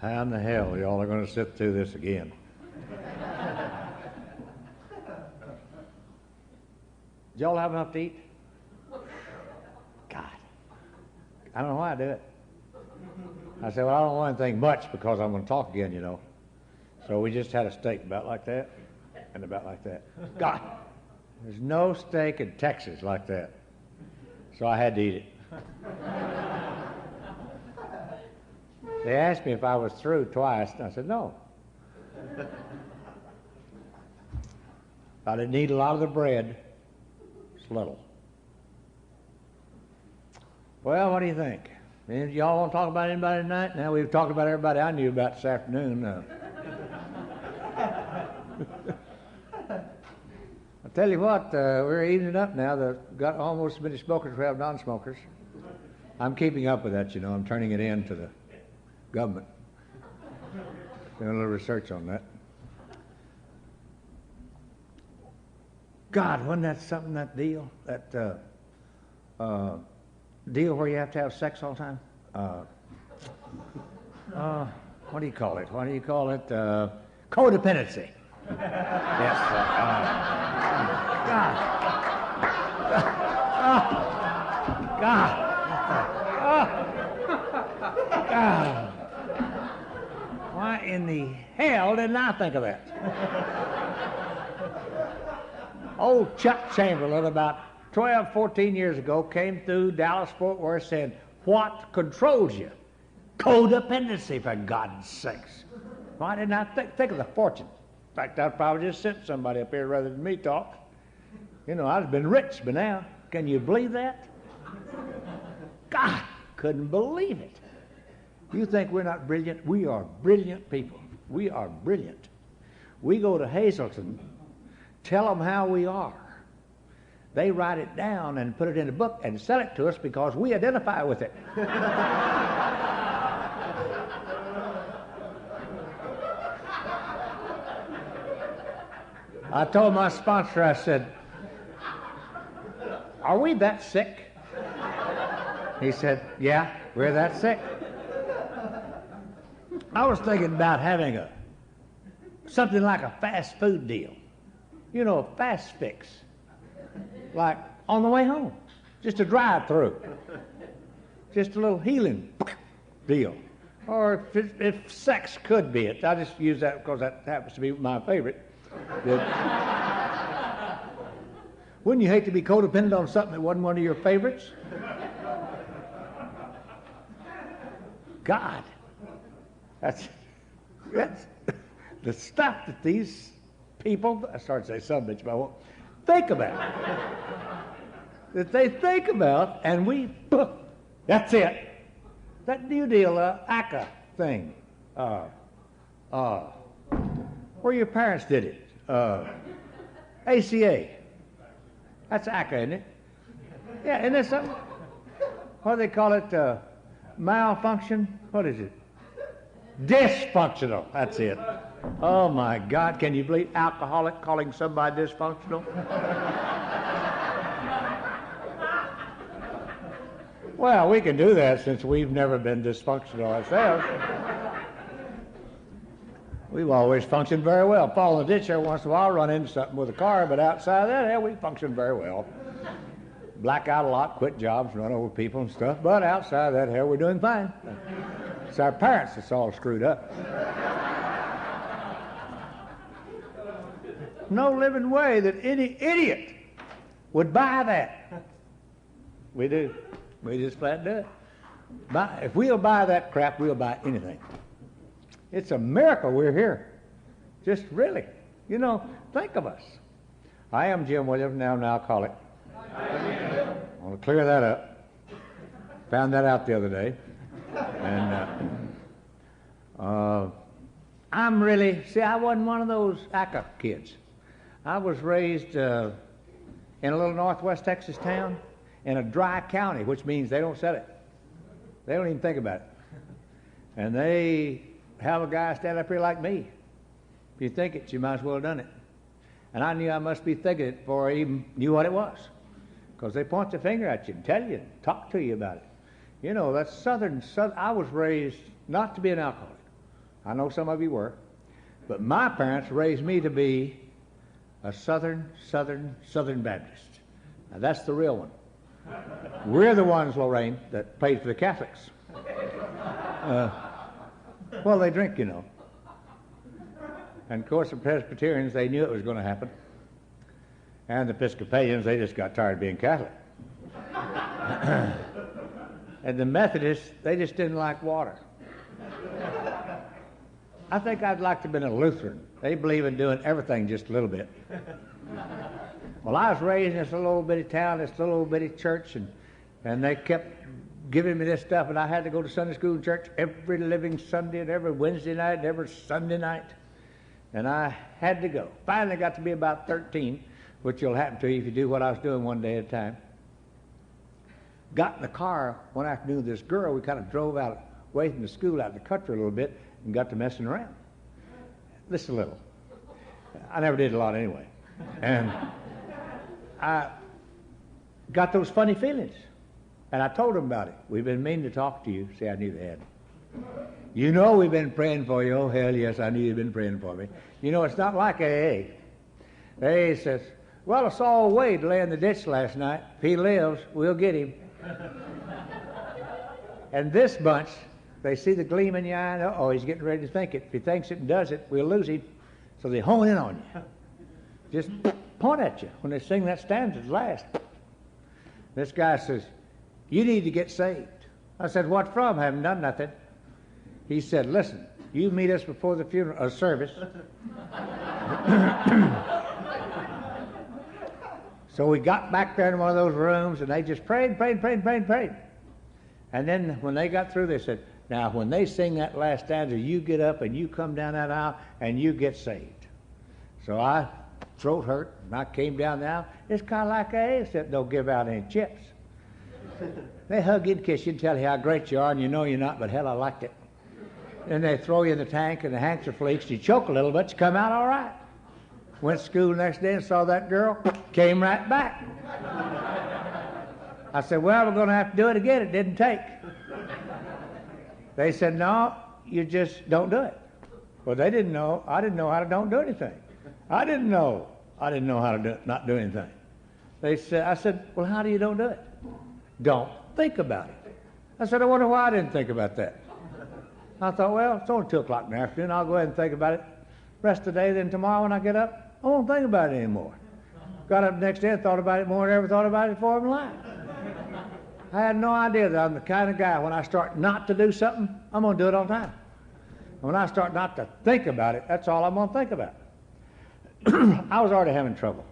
How in the hell y'all are going to sit through this again? Did y'all have enough to eat? God. I don't know why I do it. I said, well, I don't want anything much because I'm going to talk again, you know. So we just had a steak about like that and about like that. God, there's no steak in Texas like that. So I had to eat it. They asked me if I was through twice, and I said, no. I didn't eat a lot of the bread. It's little. Well, what do you think? Y'all want to talk about anybody tonight? Now we've talked about everybody I knew about this afternoon. I'll tell you what, we're evening up now. They've got almost as many smokers as we have non-smokers. I'm keeping up with that, you know. I'm turning it in to the government. Doing a little research on that. God, wasn't that something, that deal? That deal where you have to have sex all the time? What do you call it? What do you call it? Codependency. Yes. God. God. God. Why in the hell didn't I think of that? Old Chuck Chamberlain, about 12, 14 years ago, came through Dallas-Fort Worth saying, what controls you? Codependency, for God's sakes. Why didn't I think of the fortune? In fact, I'd probably just sent somebody up here rather than me talk. You know, I'd have been rich by now. Can you believe that? God, couldn't believe it. You think we're not brilliant? We are brilliant people. We are brilliant. We go to Hazleton, tell them how we are. They write it down and put it in a book and sell it to us because we identify with it. I told my sponsor, I said, are we that sick? He said, yeah, we're that sick. I was thinking about having something like a fast food deal. You know, a fast fix. Like on the way home. Just a drive-through. Just a little healing deal. Or if sex could be it. I just use that because that happens to be my favorite. Wouldn't you hate to be codependent on something that wasn't one of your favorites? God. That's the stuff that these people, I started to say some bitch, but I won't, think about. That they think about, and we, that's it. That New Deal ACA thing, where your parents did it, ACA, that's ACA, isn't it? Yeah, isn't it something? What do they call it, malfunction? What is it? Dysfunctional, that's it. Oh my God, can you believe alcoholic calling somebody dysfunctional? Well, we can do that since we've never been dysfunctional ourselves. We've always functioned very well. Fall in the ditch every once in a while, run into something with a car, but outside of that, we function very well. Black out a lot, quit jobs, run over people and stuff, but outside of that, we're doing fine. It's our parents that's all screwed up. No living way that any idiot would buy that. We do. We just flat do it. If we'll buy that crap, we'll buy anything. It's a miracle we're here. Just really. You know, think of us. I am Jim Williams, now an alcoholic. I want to clear that up. Found that out the other day. And I'm really, I wasn't one of those ACA kids. I was raised in a little northwest Texas town in a dry county, which means they don't sell it. They don't even think about it. And they have a guy stand up here like me. If you think it, you might as well have done it. And I knew I must be thinking it before I even knew what it was. Because they point the finger at you and tell you and talk to you about it. You know, that's southern. I was raised not to be an alcoholic. I know some of you were. But my parents raised me to be a Southern Baptist. Now that's the real one. We're the ones, Lorraine, that paid for the Catholics. Well, they drink, you know. And of course the Presbyterians, they knew it was going to happen. And the Episcopalians, they just got tired of being Catholic. And the Methodists, they just didn't like water. I think I'd like to have been a Lutheran. They believe in doing everything just a little bit. Well, I was raised in this little old bitty town, this little old bitty church, and they kept giving me this stuff, and I had to go to Sunday school and church every living Sunday and every Wednesday night and every Sunday night. And I had to go. Finally got to be about 13, which will happen to you if you do what I was doing one day at a time. Got in the car one afternoon with this girl. We kind of drove out away from the school out in the country a little bit and got to messing around. Just a little. I never did a lot anyway. And I got those funny feelings. And I told them about it. We've been meaning to talk to you. See, I knew they had. You know we've been praying for you. Oh, hell yes, I knew you'd been praying for me. You know, it's not like AA. AA says, well, I saw Wade lay in the ditch last night. If he lives, we'll get him. And this bunch, they see the gleam in your eye, and uh-oh, he's getting ready to think it. If he thinks it and does it, we'll lose him. So they hone in on you. Just point at you when they sing that stanza at last. This guy says, you need to get saved. I said, what from? I haven't done nothing. He said, listen, you meet us before the funeral service. So we got back there in one of those rooms, and they just prayed. And then when they got through, they said, now when they sing that last stanza, you get up and you come down that aisle and you get saved. So I throat hurt, and I came down the aisle. It's kind of like AA, except don't give out any chips. They hug you and kiss you and tell you how great you are, and you know you're not, but hell, I liked it. Then they throw you in the tank, and the handkerchief leaks. You choke a little bit, you come out all right. Went to school the next day and saw that girl, came right back. I said, well, we're going to have to do it again. It didn't take. They said, no, you just don't do it. Well, they didn't know. I didn't know how to don't do anything. I didn't know how to not do anything. I said, well, how do you don't do it? Don't think about it. I said, I wonder why I didn't think about that. I thought, well, it's only 2 o'clock in the afternoon. I'll go ahead and think about it. Rest of the day, then tomorrow when I get up, I won't think about it anymore. Got up the next day and thought about it more than I ever thought about it before in my life. I had no idea that I'm the kind of guy, when I start not to do something, I'm going to do it all the time. And when I start not to think about it, that's all I'm going to think about. I was already having trouble.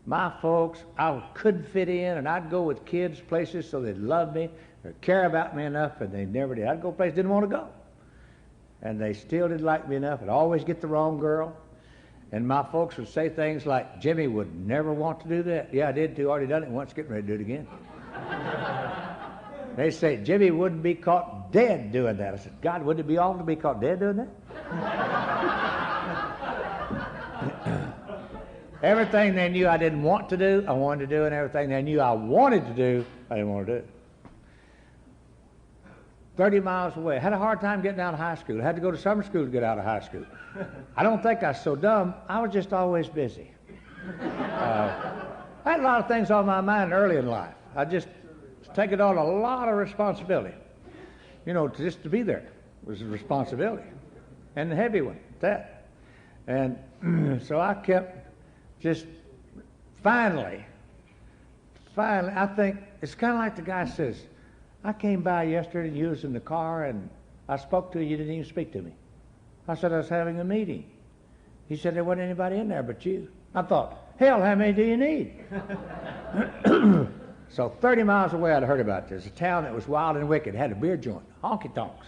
My folks, I couldn't fit in, and I'd go with kids places so they'd love me or care about me enough, and they never did. I'd go places they didn't want to go. And they still didn't like me enough. I'd always get the wrong girl. And my folks would say things like, Jimmy would never want to do that. Yeah, I did too. Already done it once, getting ready to do it again. They say, Jimmy wouldn't be caught dead doing that. I said, God, wouldn't it be awful to be caught dead doing that? Everything they knew I didn't want to do, I wanted to do, and everything they knew I wanted to do, I didn't want to do. 30 miles away. I had a hard time getting out of high school. I had to go to summer school to get out of high school. I don't think I was so dumb. I was just always busy. I had a lot of things on my mind early in life. I just taken on a lot of responsibility. You know, just to be there was a responsibility, and a heavy one at that. And so I kept just finally, I think it's kind of like the guy says, I came by yesterday and you was in the car and I spoke to you, you didn't even speak to me. I said I was having a meeting. He said there wasn't anybody in there but you. I thought, hell, how many do you need? So 30 miles away I'd heard about this. A town that was wild and wicked, had a beer joint, honky tonks.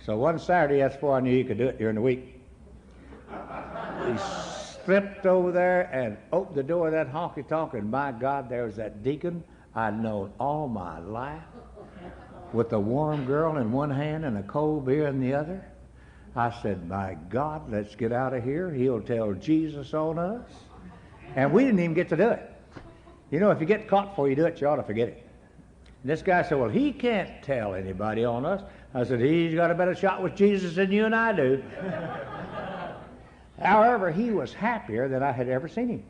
So one Saturday, that's before I knew you could do it during the week. He slipped over there and opened the door of that honky tonk, and my God, there was that deacon I'd known all my life, with a warm girl in one hand and a cold beer in the other. I said, my God, let's get out of here. He'll tell Jesus on us. And we didn't even get to do it. You know, if you get caught before you do it, you ought to forget it. And this guy said, well, he can't tell anybody on us. I said, he's got a better shot with Jesus than you and I do. However, he was happier than I had ever seen him.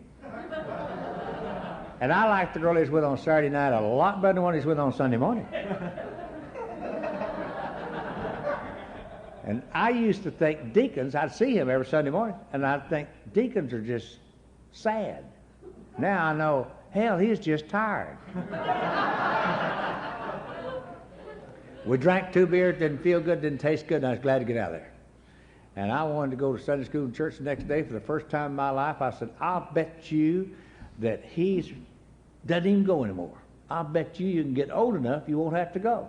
And I liked the girl he was with on Saturday night a lot better than the one he's with on Sunday morning. And I used to think deacons, I'd see him every Sunday morning, and I'd think deacons are just sad. Now I know, hell, he's just tired. We drank 2 beers, didn't feel good, didn't taste good, and I was glad to get out of there. And I wanted to go to Sunday school and church the next day for the first time in my life. I said, I'll bet you that he doesn't even go anymore. I'll bet you can get old enough you won't have to go.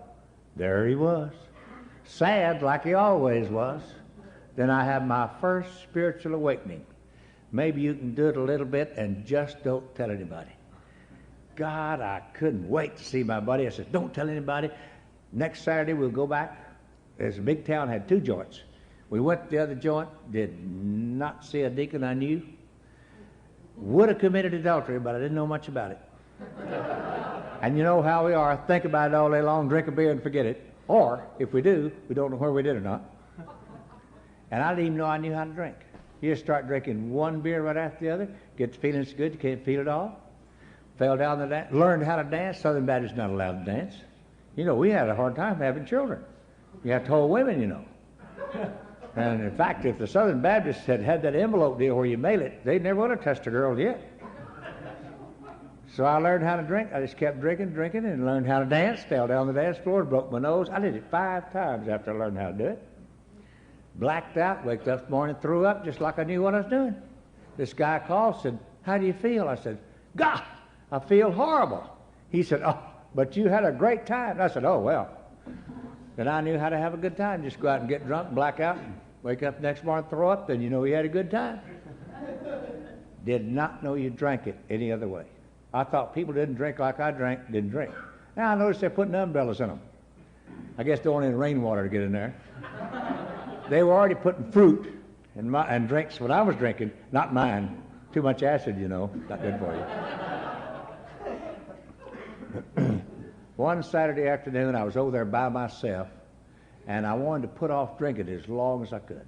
There he was. Sad like he always was. Then I had my first spiritual awakening. Maybe you can do it a little bit and just don't tell anybody. God, I couldn't wait to see my buddy. I said, don't tell anybody. Next Saturday we'll go back. There's a big town, had 2 joints. We went to the other joint, did not see a deacon I knew. Would have committed adultery, but I didn't know much about it. And you know how we are. Think about it all day long, drink a beer and forget it. Or, if we do, we don't know where we did or not. And I didn't even know I knew how to drink. You just start drinking 1 beer right after the other, get the feeling it's good, you can't feel it all. Fell down the dance, learned how to dance. Southern Baptist not allowed to dance. You know, we had a hard time having children. You have to hold women, you know. And in fact, if the Southern Baptists had had that envelope deal where you mail it, they never would have touched a girl yet. So I learned how to drink. I just kept drinking, and learned how to dance. Fell down the dance floor, broke my nose. I did it 5 times after I learned how to do it. Blacked out, waked up this morning, threw up just like I knew what I was doing. This guy called, said, how do you feel? I said, God, I feel horrible. He said, oh, but you had a great time. And I said, oh, well. Then I knew how to have a good time. Just go out and get drunk, black out, and wake up the next morning, throw up, then you know you had a good time. Did not know you drank it any other way. I thought people didn't drink like I drank, didn't drink. Now I noticed they're putting umbrellas in them. I guess they don't need rainwater to get in there. They were already putting fruit and drinks when I was drinking, not mine. Too much acid, you know, not good for you. One Saturday afternoon, I was over there by myself, and I wanted to put off drinking as long as I could.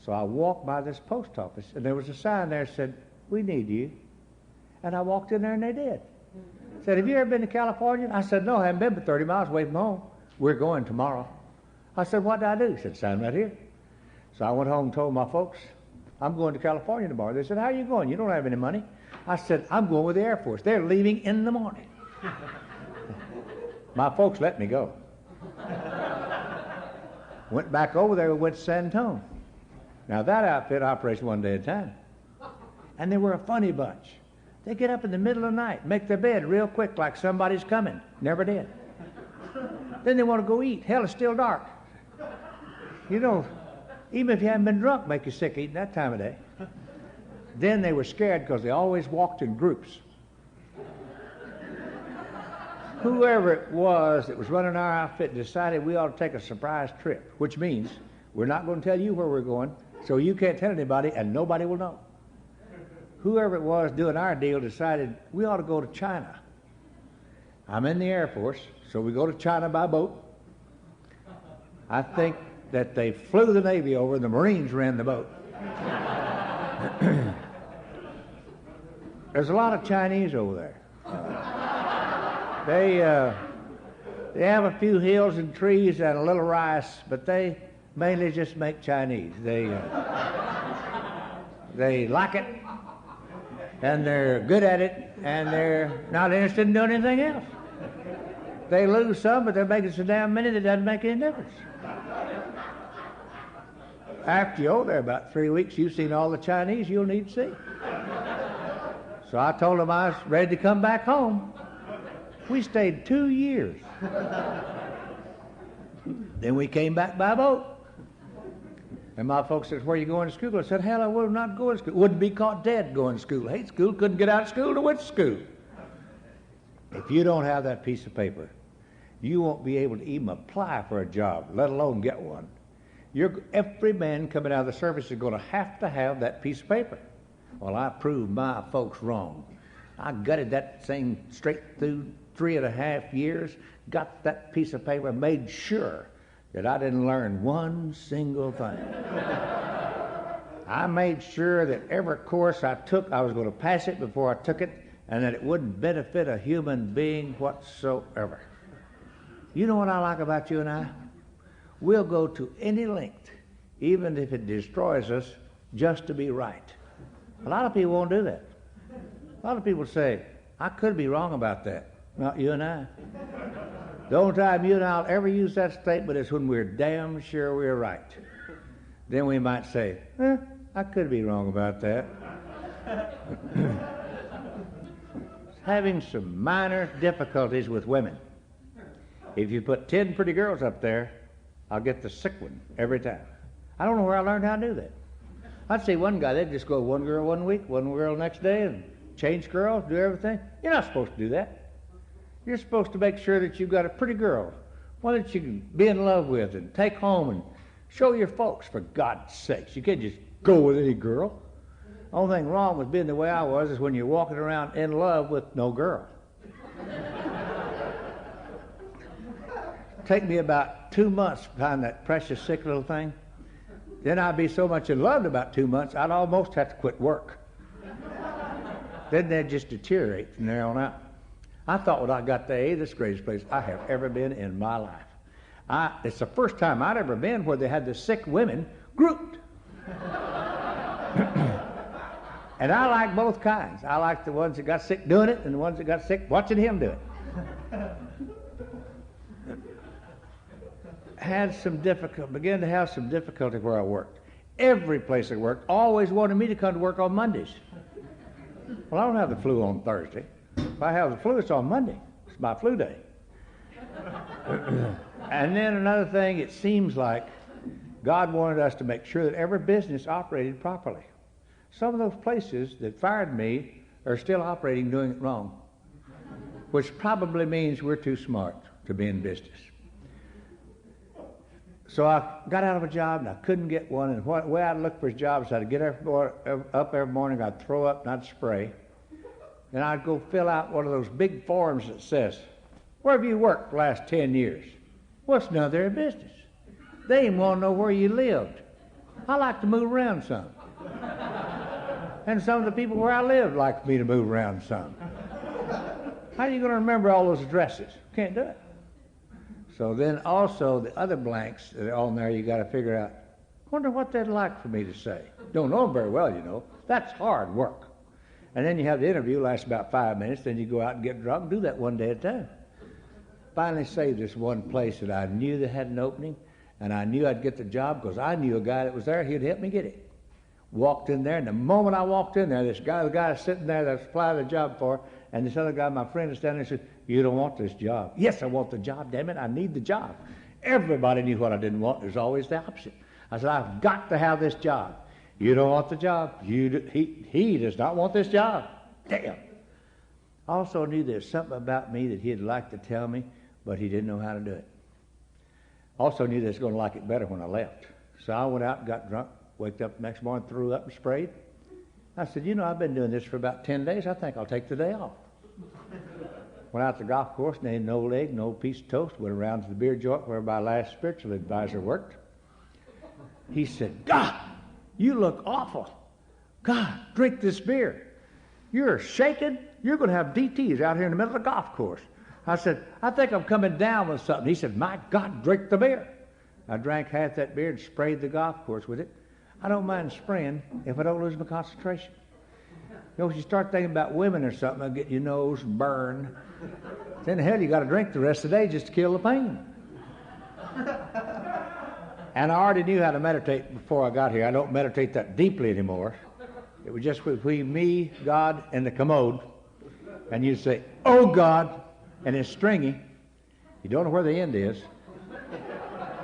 So I walked by this post office, and there was a sign there that said, we need you. And I walked in there, and they did. Said, have you ever been to California? I said, no, I haven't been but 30 miles away from home. We're going tomorrow. I said, what do I do? He said, sign right here. So I went home and told my folks, I'm going to California tomorrow. They said, how are you going? You don't have any money. I said, I'm going with the Air Force. They're leaving in the morning. My folks let me go. Went back over there, we went to San Antonio. Now that outfit operates 1 day at a time. And they were a funny bunch. They get up in the middle of the night, make their bed real quick like somebody's coming. Never did. Then they want to go eat. Hell, it's still dark. You know, even if you haven't been drunk, make you sick eating that time of day. Then they were scared because they always walked in groups. Whoever it was that was running our outfit decided we ought to take a surprise trip, which means we're not going to tell you where we're going, so you can't tell anybody and nobody will know. Whoever it was doing our deal decided we ought to go to China. I'm in the Air Force, so we go to China by boat. I think that they flew the Navy over and the Marines ran the boat. There's a lot of Chinese over there. They have a few hills and trees and a little rice, but they mainly just make Chinese. They like it, and they're good at it, and they're not interested in doing anything else. They lose some, but they're making so damn many that it doesn't make any difference. After you're there about 3 weeks, you've seen all the Chinese you'll need to see. So I told them I was ready to come back home. We stayed 2 years. Then we came back by boat. And my folks said, where are you going to school? I said, hell, I will not go to school. Wouldn't be caught dead going to school. Hate school, couldn't get out of school to went to school. If you don't have that piece of paper, you won't be able to even apply for a job, let alone get one. Every man coming out of the service is going to have that piece of paper. Well, I proved my folks wrong. I gutted that thing straight through 3.5 years, got that piece of paper, made sure that I didn't learn one single thing. I made sure that every course I took, I was going to pass it before I took it, and that it wouldn't benefit a human being whatsoever. You know what I like about you and I? We'll go to any length, even if it destroys us, just to be right. A lot of people won't do that. A lot of people say, I could be wrong about that. Not you and I. The only time you and I will ever use that statement is when we're damn sure we're right. Then we might say, I could be wrong about that. Having some minor difficulties with women. If you put 10 pretty girls up there, I'll get the sick one every time. I don't know where I learned how to do that. I'd see one guy, they'd just go one girl one week, one girl next day, and change girls, do everything. You're not supposed to do that. You're supposed to make sure that you've got a pretty girl, one that you can be in love with and take home and show your folks, for God's sakes. You can't just go with any girl. The only thing wrong with being the way I was is when you're walking around in love with no girl. Take me about 2 months to find that precious sick little thing. Then I'd be so much in love in about 2 months, I'd almost have to quit work. Then they'd just deteriorate from there on out. I thought when I got there, this is the greatest place I have ever been in my life. It's the first time I'd ever been where they had the sick women grouped. And I like both kinds. I like the ones that got sick doing it and the ones that got sick watching him do it. Began to have some difficulty where I worked. Every place I worked always wanted me to come to work on Mondays. Well, I don't have the flu on Thursday. If I have the flu, it's on Monday. It's my flu day. And then another thing, it seems like God wanted us to make sure that every business operated properly. Some of those places that fired me are still operating doing it wrong, which probably means we're too smart to be in business. So I got out of a job and I couldn't get one, and the way I'd look for jobs, I'd get up every morning, I'd throw up and I'd spray, and I'd go fill out one of those big forms that says, where have you worked the last 10 years? Well, it's none of their business. They even want to know where you lived. I like to move around some. And some of the people where I live like me to move around some. How are you going to remember all those addresses? Can't do it. So then also the other blanks that are on there, you got to figure out, wonder what they'd like for me to say. Don't know them very well, you know. That's hard work. And then you have the interview, lasts about 5 minutes, then you go out and get drunk and do that one day at a time. Finally saved this one place that I knew that had an opening, and I knew I'd get the job because I knew a guy that was there. He'd help me get it. Walked in there, and the moment I walked in there, the guy sitting there that I applied the job for, and this other guy, my friend, is standing there and said, you don't want this job. Yes, I want the job, damn it, I need the job. Everybody knew what I didn't want. There's always the opposite. I said, I've got to have this job. You don't want the job. He does not want this job. Damn. I also knew there's something about me that he'd like to tell me, but he didn't know how to do it. Also knew that I was going to like it better when I left. So I went out and got drunk, waked up the next morning, threw up and sprayed. I said, you know, I've been doing this for about 10 days. I think I'll take the day off. Went out to the golf course, and ate an old egg, an old piece of toast, went around to the beer joint where my last spiritual advisor worked. He said, God, you look awful. God, drink this beer. You're shaking. You're going to have DTs out here in the middle of the golf course. I said, I think I'm coming down with something. He said, my God, drink the beer. I drank half that beer and sprayed the golf course with it. I don't mind spraying if I don't lose my concentration. You know, if you start thinking about women or something, I'll get your nose burned. Then hell, you got to drink the rest of the day just to kill the pain. And I already knew how to meditate before I got here. I don't meditate that deeply anymore. It was just between me, God, and the commode. And you'd say, oh God, and it's stringy. You don't know where the end is.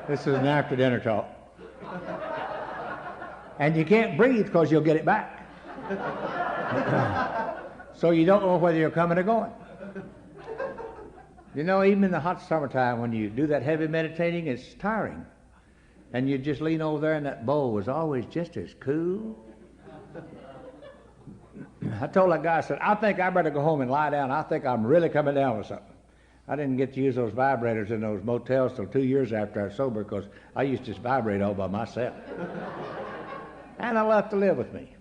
This is an after dinner talk. And you can't breathe because you'll get it back. So you don't know whether you're coming or going. You know, even in the hot summertime when you do that heavy meditating, it's tiring. And you just lean over there and that bowl is always just as cool. I told that guy, I said, I think I better go home and lie down. I think I'm really coming down with something. I didn't get to use those vibrators in those motels till 2 years after I was sober because I used to just vibrate all by myself. And I left to live with me.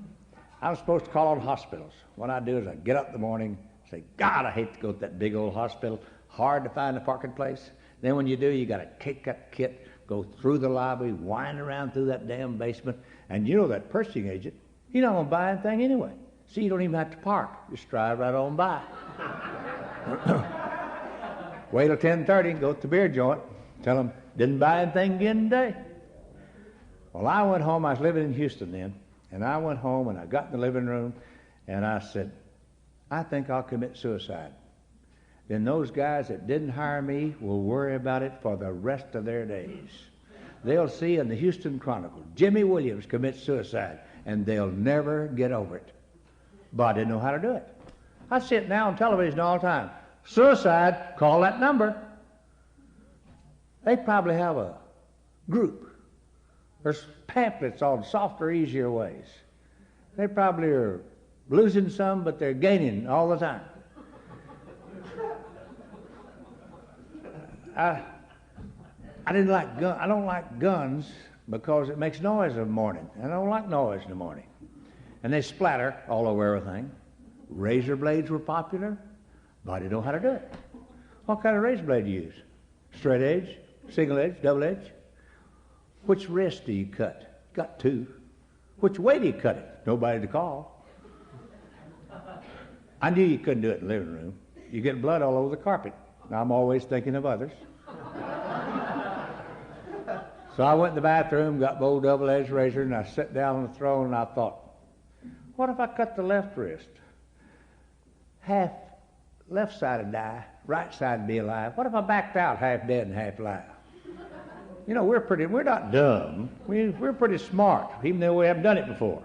I'm supposed to call on hospitals. What I do is I get up in the morning, say, God, I hate to go to that big old hospital. Hard to find a parking place. Then when you do, you got to kick that kit, go through the lobby, wind around through that damn basement. And you know that purchasing agent, he's not going to buy anything anyway. So you don't even have to park. Just drive right on by. Wait till 10:30, go to the beer joint, tell them, didn't buy anything again today. Well, I went home. I was living in Houston then. And I went home and I got in the living room and I said, I think I'll commit suicide. Then those guys that didn't hire me will worry about it for the rest of their days. They'll see in the Houston Chronicle, Jimmy Williams commits suicide, and they'll never get over it. But I didn't know how to do it. I sit now on television all the time. Suicide, call that number. They probably have a group. There's pamphlets on softer, easier ways. They probably are losing some, but they're gaining all the time. I don't like guns because it makes noise in the morning. I don't like noise in the morning. And they splatter all over everything. Razor blades were popular, but I didn't know how to do it. What kind of razor blade do you use? Straight edge, single edge, double edge? Which wrist do you cut? Got two. Which way do you cut it? Nobody to call. I knew you couldn't do it in the living room. You get blood all over the carpet. Now, I'm always thinking of others. So I went in the bathroom, got my old double-edged razor, and I sat down on the throne, and I thought, what if I cut the left wrist? Half left side would die, right side would be alive. What if I backed out half dead and half alive? You know, we're not dumb. We're pretty smart, even though we haven't done it before.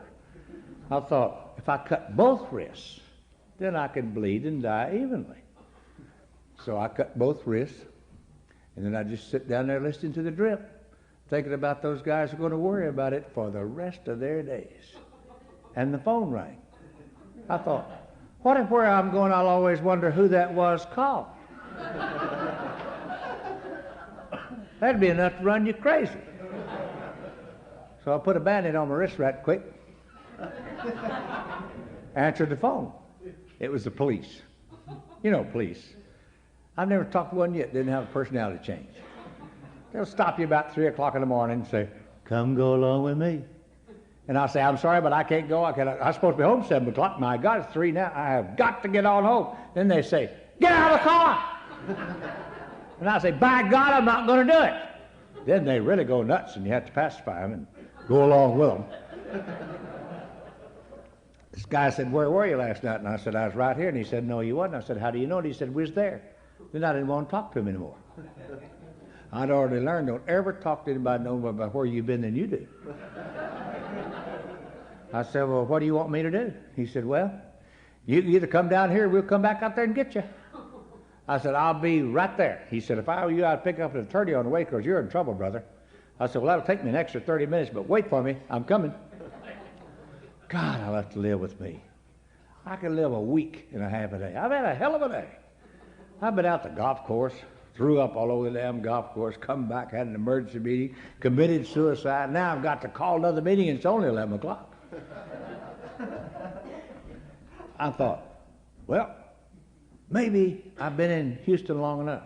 I thought, if I cut both wrists, then I could bleed and die evenly. So I cut both wrists, and then I just sit down there listening to the drip, thinking about those guys who are going to worry about it for the rest of their days. And the phone rang. I thought, what if where I'm going I'll always wonder who that was called? That'd be enough to run you crazy. So I put a Band-Aid on my wrist right quick. Answered the phone. It was the police. You know, police. I've never talked to one yet didn't have a personality change. They'll stop you about 3 o'clock in the morning and say, come go along with me. And I'll say, I'm sorry, but I can't go. I'm supposed to be home 7 o'clock. My God, it's 3 now. I have got to get on home. Then they say, get out of the car. And I say, by God, I'm not going to do it. Then they really go nuts, and you have to pacify them and go along with them. This guy said, where were you last night? And I said, I was right here. And he said, no, you wasn't. I said, how do you know? And he said, we was there. Then I didn't want to talk to him anymore. I'd already learned, don't ever talk to anybody no more about where you've been than you do. I said, well, what do you want me to do? He said, well, you can either come down here or we'll come back out there and get you. I said, I'll be right there. He said, if I were you, I'd pick up an attorney on the way because you're in trouble, brother. I said, well, that'll take me an extra 30 minutes, but wait for me. I'm coming. God, I'll have to live with me. I could live a week and a half a day. I've had a hell of a day. I've been out the golf course, threw up all over the damn golf course, come back, had an emergency meeting, committed suicide. Now I've got to call another meeting and it's only 11 o'clock. I thought, well, maybe I've been in Houston long enough.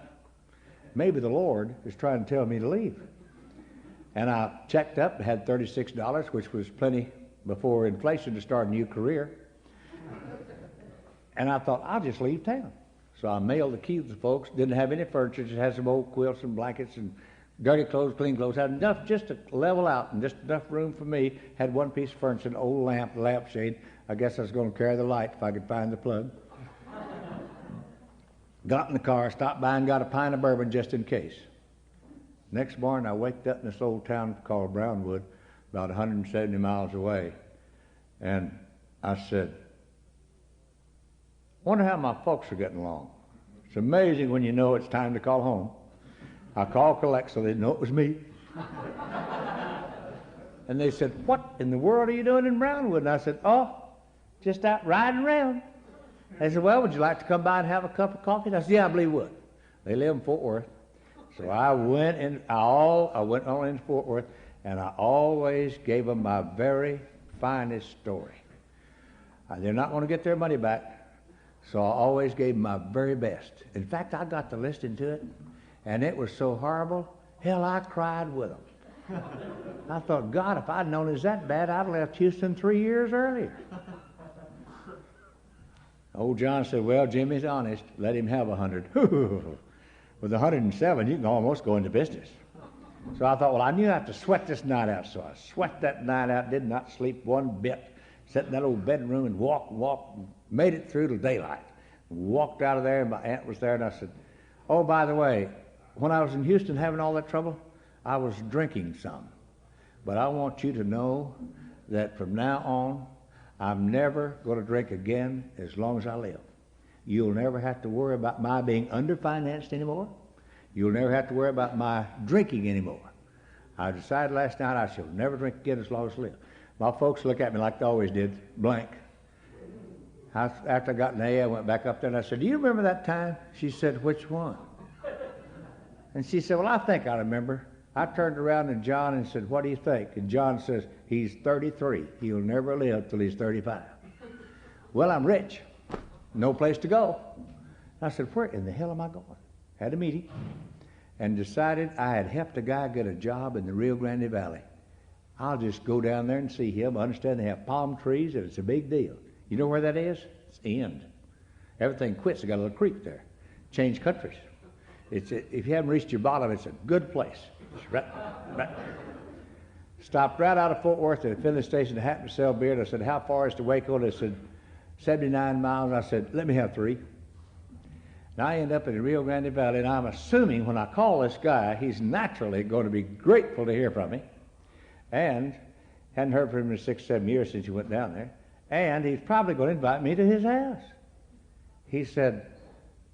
Maybe the Lord is trying to tell me to leave. And I checked up, had $36, which was plenty before inflation to start a new career. And I thought, I'll just leave town. So I mailed the keys to folks, didn't have any furniture, just had some old quilts and blankets and dirty clothes, clean clothes, had enough just to level out and just enough room for me, had one piece of furniture, an old lamp, lampshade. I guess I was going to carry the light if I could find the plug. Got in the car, stopped by and got a pint of bourbon just in case. Next morning I waked up in this old town called Brownwood, about 170 miles away, and I said, wonder how my folks are getting along. It's amazing when you know it's time to call home. I called collect so they know it was me. And they said, what in the world are you doing in Brownwood? And I said, oh, just out riding around. They said, well, would you like to come by and have a cup of coffee? And I said, yeah, I believe would. They live in Fort Worth. So I went on into Fort Worth, and I always gave them my very finest story. They're not going to get their money back, so I always gave them my very best. In fact, I got to listen to it, and it was so horrible, hell, I cried with them. I thought, God, if I'd known it was that bad, I'd have left Houston 3 years earlier. Old John said, well, Jimmy's honest. Let him have 100. With 107, you can almost go into business. So I thought, well, I knew I had to sweat this night out. So I sweat that night out, did not sleep one bit. Sat in that old bedroom and walked, made it through till daylight. Walked out of there, and my aunt was there, and I said, oh, by the way, when I was in Houston having all that trouble, I was drinking some. But I want you to know that from now on, I'm never going to drink again as long as I live. You'll never have to worry about my being underfinanced anymore. You'll never have to worry about my drinking anymore. I decided last night I shall never drink again as long as I live. My folks look at me like they always did, blank. After I got an A, I went back up there and I said, do you remember that time? She said, which one? And she said, well, I think I remember. I turned around to John and said, what do you think? And John says, he's 33. He'll never live till he's 35. Well, I'm rich. No place to go. I said, where in the hell am I going? Had a meeting and decided I had helped a guy get a job in the Rio Grande Valley. I'll just go down there and see him. I understand they have palm trees and it's a big deal. You know where that is? It's the end. Everything quits. They got a little creek there. Change countries. If you haven't reached your bottom, it's a good place. Right. Stopped right out of Fort Worth at a filling station that happened to sell beer. And I said, how far is to Waco? They said, 79 miles. And I said, let me have 3. And I end up in the Rio Grande Valley, and I'm assuming when I call this guy, he's naturally going to be grateful to hear from me. And hadn't heard from him in 6, 7 years since he went down there. And he's probably going to invite me to his house. He said,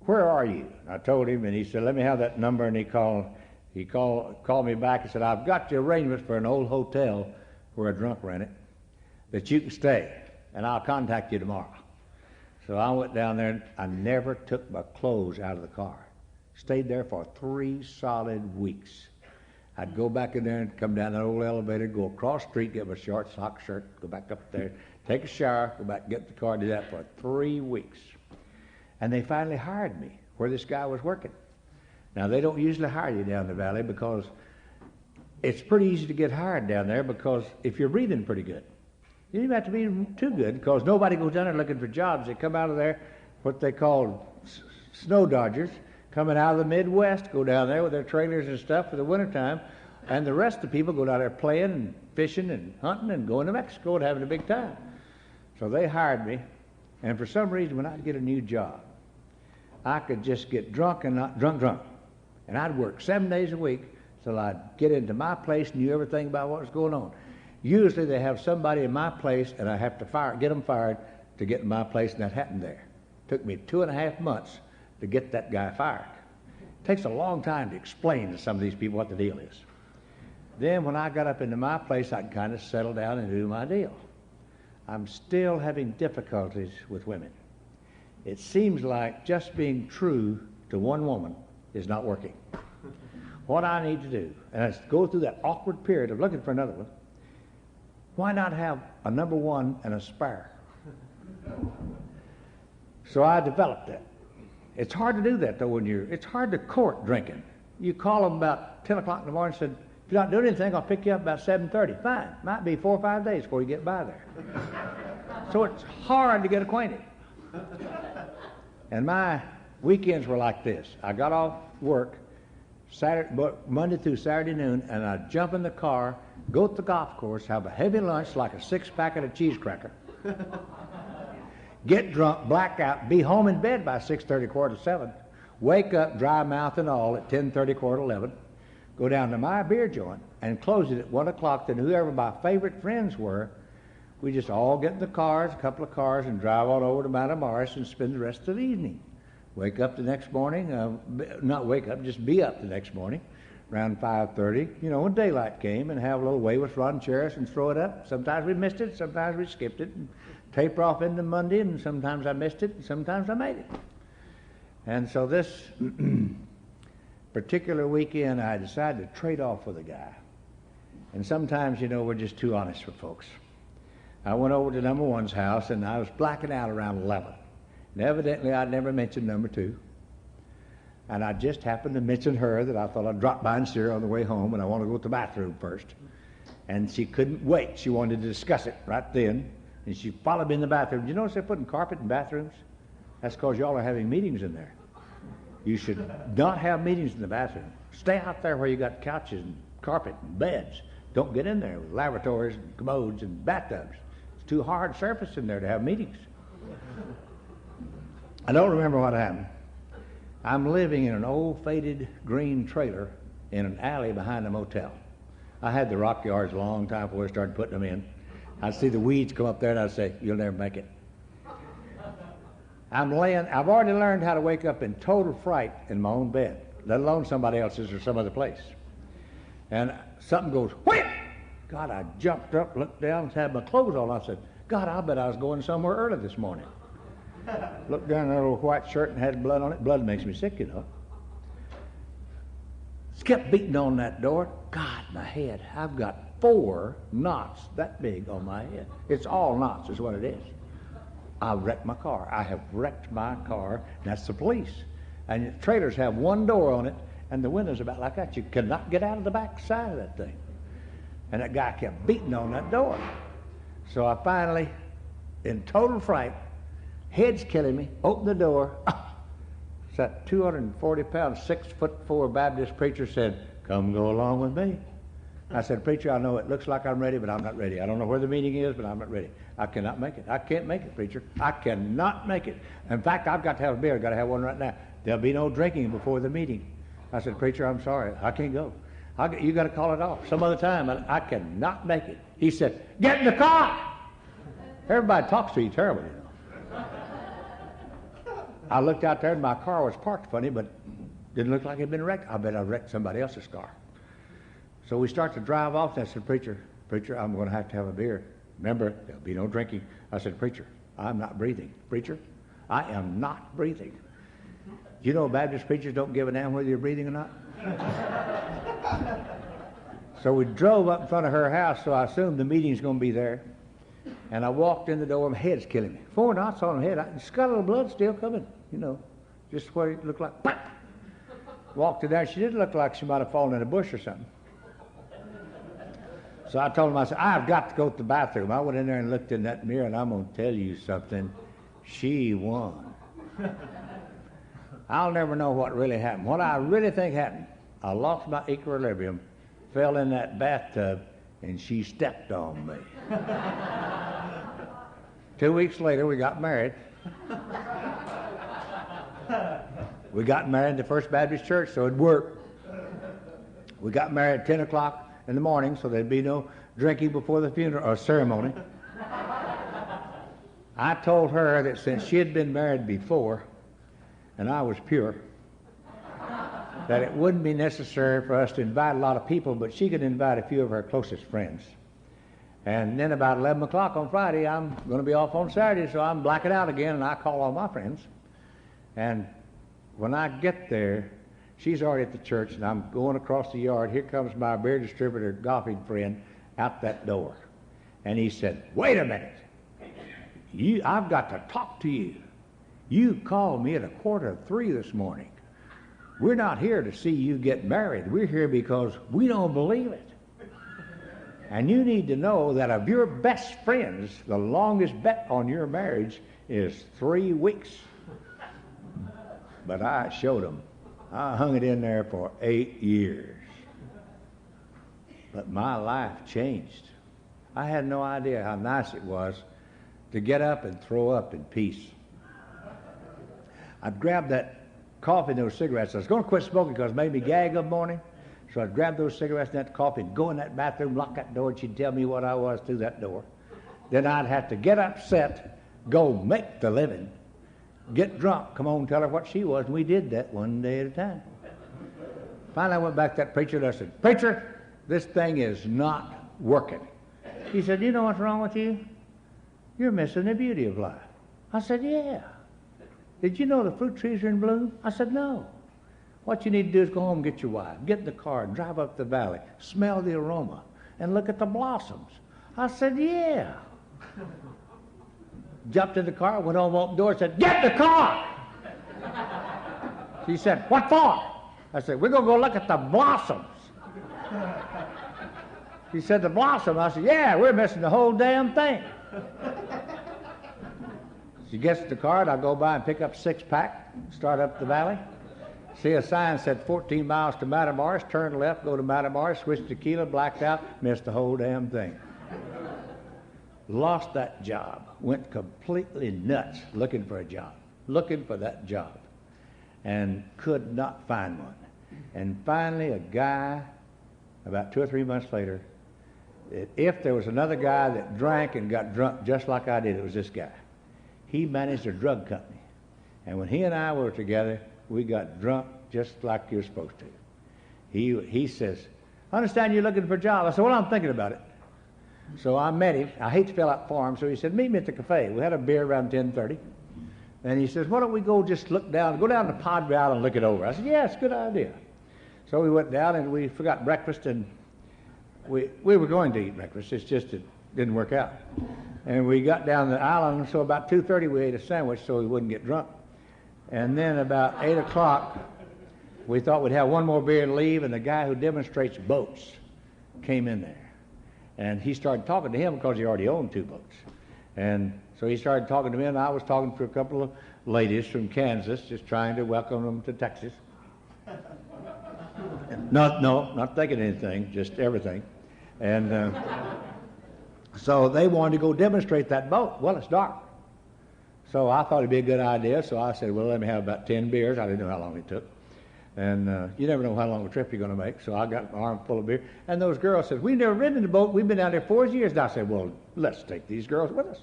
where are you? And I told him, and he said, let me have that number. And he called me back and said, I've got the arrangements for an old hotel where a drunk rented that you can stay, and I'll contact you tomorrow. So I went down there, and I never took my clothes out of the car. Stayed there for 3 solid weeks. I'd go back in there and come down that old elevator, go across the street, get my short sock shirt, go back up there, take a shower, go back, get the car, do that for 3 weeks. And they finally hired me where this guy was working. Now, they don't usually hire you down the valley because it's pretty easy to get hired down there because if you're breathing pretty good. You don't have to be too good because nobody goes down there looking for jobs. They come out of there, what they call snow dodgers, coming out of the Midwest, go down there with their trailers and stuff for the wintertime, and the rest of the people go down there playing and fishing and hunting and going to Mexico and having a big time. So they hired me, and for some reason when I'd get a new job, I could just get drunk and not drunk. And I'd work 7 days a week till I'd get into my place, knew everything about what was going on. Usually they have somebody in my place, and I have to get them fired to get in my place, and that happened there. It took me 2.5 months to get that guy fired. It takes a long time to explain to some of these people what the deal is. Then when I got up into my place, I could kind of settle down and do my deal. I'm still having difficulties with women. It seems like just being true to one woman is not working. What I need to do, and I go through that awkward period of looking for another one, why not have a number 1 and a spare? So I developed that. It's hard to do that, though, it's hard to court drinking. You call them about 10 o'clock in the morning and said, if you're not doing anything, I'll pick you up about 7:30. Fine. Might be 4 or 5 days before you get by there. So it's hard to get acquainted. And my weekends were like this. I got off work Monday through Saturday noon, and I'd jump in the car, go to the golf course, have a heavy lunch like a 6-packet of cheese cracker, get drunk, black out, be home in bed by 6:30, 6:45, wake up, dry mouth and all, at 10:30, 11:15, go down to my beer joint and close it at 1 o'clock. Then whoever my favorite friends were, we just all get in the cars, a couple of cars, and drive on over to Mount Morris and spend the rest of the evening. Wake up the next morning, not wake up, just be up the next morning, around 5:30, when daylight came, and have a little way with Ron Cheris and throw it up. Sometimes we missed it, sometimes we skipped it, and taper off into Monday, and sometimes I missed it, and sometimes I made it. And so this particular weekend, I decided to trade off with a guy. And sometimes, you know, we're just too honest with folks. I went over to number one's house, and I was blacking out around 11. And evidently, I'd never mentioned number two. And I just happened to mention her that I thought I'd drop by and see her on the way home, and I want to go to the bathroom first. And she couldn't wait. She wanted to discuss it right then. And she followed me in the bathroom. Do you notice they're putting carpet in bathrooms? That's because y'all are having meetings in there. You should not have meetings in the bathroom. Stay out there where you got couches and carpet and beds. Don't get in there with lavatories and commodes and bathtubs. It's too hard surface in there to have meetings. I don't remember what happened. I'm living in an old faded green trailer in an alley behind a motel. I had the rock yards a long time before I started putting them in. I'd see the weeds come up there and I'd say, you'll never make it. I've already learned how to wake up in total fright in my own bed, let alone somebody else's or some other place. And something goes, wham! God, I jumped up, looked down, had my clothes on. I said, God, I bet I was going somewhere early this morning. Looked down at that little white shirt and had blood on it. Blood makes me sick, you know. Kept beating on that door. God, my head. I've got 4 knots that big on my head. It's all knots is what it is. I wrecked my car. I have wrecked my car. And that's the police. And the trailers have one door on it, and the window's about like that. You cannot get out of the back side of that thing. And that guy kept beating on that door. So I finally, in total fright, head's killing me, opened the door. That 240-pound, 6'4" Baptist preacher said, come go along with me. I said, preacher, I know it looks like I'm ready, but I'm not ready. I don't know where the meeting is, but I'm not ready. I cannot make it. I can't make it, preacher. I cannot make it. In fact, I've got to have a beer. I've got to have one right now. There'll be no drinking before the meeting. I said, preacher, I'm sorry. I can't go. You got to call it off some other time. I cannot make it. He said, get in the car. Everybody talks to you terribly, you know. I looked out there and my car was parked funny, but didn't look like it had been wrecked. I bet I wrecked somebody else's car. So we start to drive off, and I said, preacher, I'm going to have a beer. Remember, there'll be no drinking. I said, preacher, I'm not breathing. Preacher, I am not breathing. You know Baptist preachers don't give a damn whether you're breathing or not? So we drove up in front of her house, so I assumed the meeting's going to be there. And I walked in the door, my head's killing me. 4 knots on my head. It's got a little blood still coming, you know, just where it looked like, pop! Walked in there, she did look like she might have fallen in a bush or something. So I told him, I said, I've got to go to the bathroom. I went in there and looked in that mirror, and I'm going to tell you something. She won. I'll never know what really happened. What I really think happened, I lost my equilibrium, fell in that bathtub, and she stepped on me. 2 weeks later, we got married. We got married in the First Baptist Church, so it worked. We got married at 10 o'clock in the morning, so there'd be no drinking before the funeral or ceremony. I told her that since she had been married before, and I was pure, that it wouldn't be necessary for us to invite a lot of people, but she could invite a few of her closest friends. And then about 11 o'clock on Friday, I'm going to be off on Saturday, so I'm blacking out again, and I call all my friends. And when I get there, she's already at the church, and I'm going across the yard. Here comes my beer distributor golfing friend out that door. And he said, wait a minute. I've got to talk to you. You called me at 2:45 this morning. We're not here to see you get married. We're here because we don't believe it. And you need to know that of your best friends, the longest bet on your marriage is 3 weeks. But I showed them. I hung it in there for 8 years. But my life changed. I had no idea how nice it was to get up and throw up in peace. I'd grab that coffee and those cigarettes. I was going to quit smoking because it made me gag in the morning. So I'd grab those cigarettes and that coffee and go in that bathroom, lock that door, and she'd tell me what I was through that door. Then I'd have to get upset, go make the living, get drunk, come home and tell her what she was, and we did that one day at a time. Finally, I went back to that preacher and I said, preacher, this thing is not working. He said, you know what's wrong with you? You're missing the beauty of life. I said, yeah. Did you know the fruit trees are in bloom? I said, no. What you need to do is go home and get your wife, get in the car and drive up the valley, smell the aroma, and look at the blossoms. I said, yeah. Jumped in the car, went home, opened the door, said, get in the car. She said, what for? I said, we're going to go look at the blossoms. She said, the blossom? I said, yeah, we're missing the whole damn thing. She gets in the car, and I go by and pick up a six-pack, start up the valley. See a sign said 14 miles to Matamoros, turn left, go to Matamoros, switch to Tequila, blacked out, missed the whole damn thing. Lost that job, went completely nuts looking for a job, looking for that job, and could not find one. And finally a guy, about 2 or 3 months later, if there was another guy that drank and got drunk just like I did, it was this guy. He managed a drug company. And when he and I were together, we got drunk just like you're supposed to. He says, I understand you're looking for a job. I said, well, I'm thinking about it. So I met him. I hate to fill out for him, so he said, meet me at the cafe. We had a beer around 10:30. And he says, why don't we go just look down, go down to Padre Island and look it over. I said, yeah, it's a good idea. So we went down and we forgot breakfast, and we were going to eat breakfast. It's just it didn't work out. And we got down the island, so about 2:30 we ate a sandwich so we wouldn't get drunk. And then about 8 o'clock, we thought we'd have one more beer and leave, and the guy who demonstrates boats came in there. And he started talking to him because he already owned 2 boats. And so he started talking to me, and I was talking to a couple of ladies from Kansas, just trying to welcome them to Texas. Not thinking anything, just everything. And so they wanted to go demonstrate that boat. Well, it's dark. So I thought it'd be a good idea, so I said, well, let me have about 10 beers. I didn't know how long it took. And you never know how long a trip you're going to make, so I got my arm full of beer. And those girls said, we've never ridden in the boat. We've been out there 4 years. And I said, well, let's take these girls with us.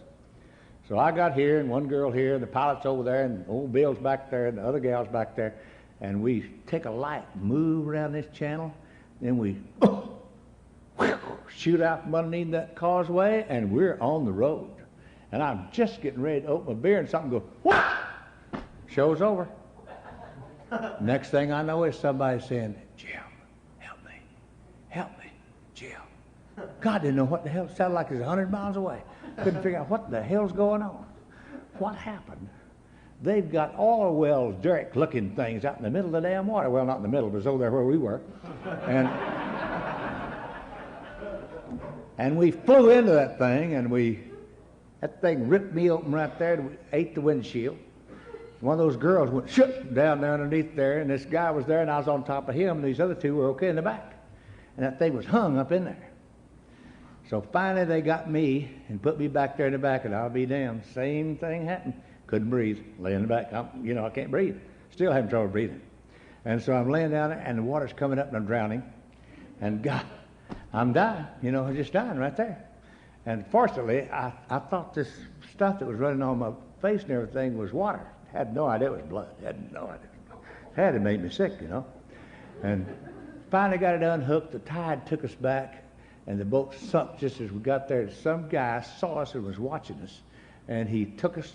So I got here, and one girl here, and the pilot's over there, and old Bill's back there, and the other gal's back there. And we take a light, move around this channel, then we shoot out from underneath that causeway, and we're on the road. And I'm just getting ready to open a beer, and something goes, what? Show's over. Next thing I know is somebody saying, Jim, help me, Jim. God didn't know what the hell. It sounded like it was 100 miles away. Couldn't figure out what the hell's going on. What happened? They've got oil wells, derrick-looking things out in the middle of the damn water. Well, not in the middle, but it was over there where we were. And we flew into that thing, and that thing ripped me open right there and ate the windshield. One of those girls went shook down there underneath there, and this guy was there, and I was on top of him, and these other 2 were okay in the back. And that thing was hung up in there. So finally they got me and put me back there in the back, and I'll be damned. Same thing happened. Couldn't breathe. Lay in the back. I can't breathe. Still having trouble breathing. And so I'm laying down there, and the water's coming up, and I'm drowning. And God, I'm dying. I'm just dying right there. And fortunately, I thought this stuff that was running on my face and everything was water. Had no idea it was blood. Had no idea. Had to make me sick, And finally got it unhooked. The tide took us back, and the boat sunk just as we got there. Some guy saw us and was watching us, and he took us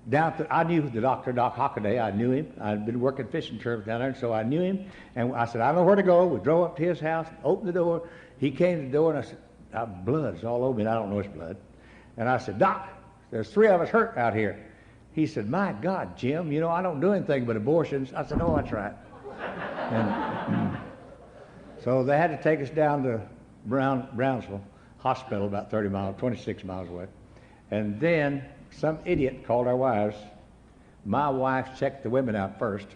down to, I knew the doctor, Doc Hockaday. I knew him. I'd been working fishing terms down there, and so I knew him. And I said, I know where to go. We drove up to his house, opened the door. He came to the door, and I said, blood's all over me, and I don't know it's blood. And I said, Doc, there's 3 of us hurt out here. He said, my God, Jim, I don't do anything but abortions. I said, oh, that's right. And so they had to take us down to Brownsville Hospital, about 26 miles away. And then some idiot called our wives. My wife checked the women out first.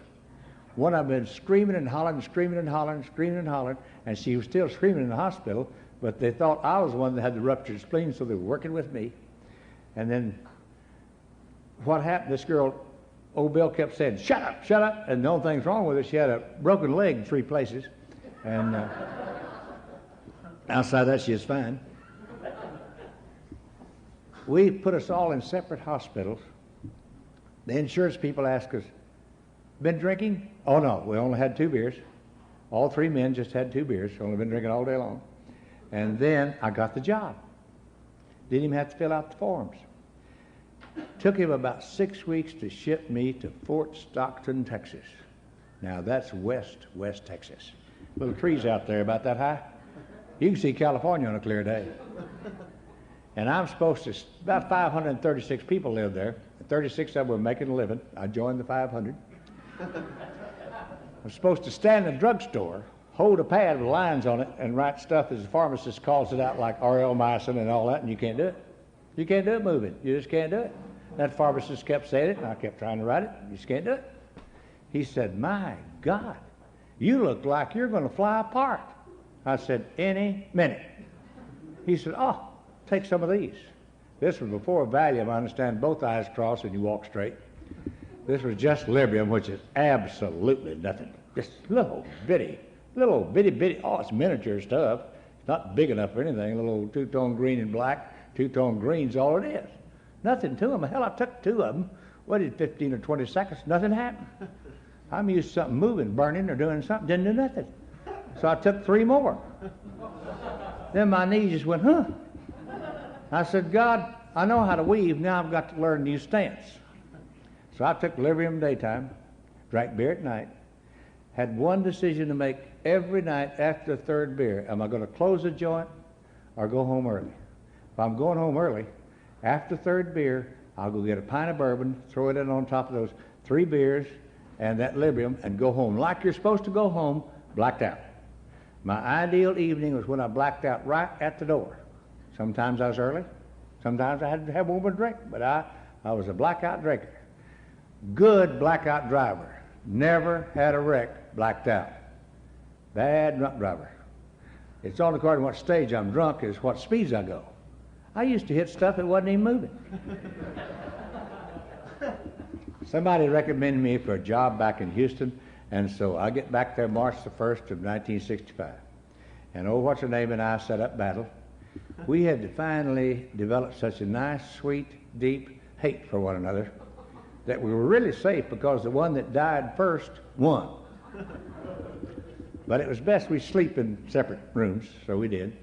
One of them been screaming and hollering, screaming and hollering, screaming and hollering, and she was still screaming in the hospital, but they thought I was the one that had the ruptured spleen, so they were working with me. And then what happened, this girl, old Bill kept saying, shut up, and the only thing's wrong with her, she had a broken leg in 3 places, and outside that she was fine. We put us all in separate hospitals. The insurance people asked us, been drinking? Oh no, we only had 2 beers. All 3 men just had 2 beers, only been drinking all day long. And then I got the job. Didn't even have to fill out the forms. Took him about 6 weeks to ship me to Fort Stockton, Texas. Now that's West Texas. Little trees out there about that high. You can see California on a clear day. And I'm supposed to, about 536 people live there. 36 of them were making a living. I joined the 500. I'm supposed to stand in a drugstore, hold a pad with lines on it, and write stuff as the pharmacist calls it out, like R.L. and all that, and you can't do it. You can't do it moving. You just can't do it. That pharmacist kept saying it, and I kept trying to write it. You just can't do it. He said, "My God, you look like you're going to fly apart." I said, "Any minute." He said, "Oh, take some of these." This was before Valium. I understand both eyes cross and you walk straight. This was just Librium, which is absolutely nothing. Just little bitty. Oh, it's miniature stuff. It's not big enough for anything. A little two-tone green and black. Two-tone green's all it is. Nothing to them. Hell, I took 2 of them. Waited 15 or 20 seconds. Nothing happened. I'm used to something moving, burning, or doing something. Didn't do nothing. So I took 3 more. Then my knees just went, huh? I said, "God, I know how to weave. Now I've got to learn new stance." So I took Librium daytime, drank beer at night, had one decision to make every night after the 3rd beer. Am I going to close the joint or go home early? If I'm going home early, after the 3rd beer, I'll go get a pint of bourbon, throw it in on top of those 3 beers and that Librium, and go home like you're supposed to go home, blacked out. My ideal evening was when I blacked out right at the door. Sometimes I was early. Sometimes I had to have one more drink, but I was a blackout drinker. Good blackout driver. Never had a wreck blacked out. Bad drunk driver. It's only according to what stage I'm drunk is what speeds I go. I used to hit stuff that wasn't even moving. Somebody recommended me for a job back in Houston, and so I get back there March the 1st of 1965. And oh, what's her name and I set up battle. We had to finally develop such a nice, sweet, deep hate for one another that we were really safe because the one that died first won. But it was best we sleep in separate rooms, so we did.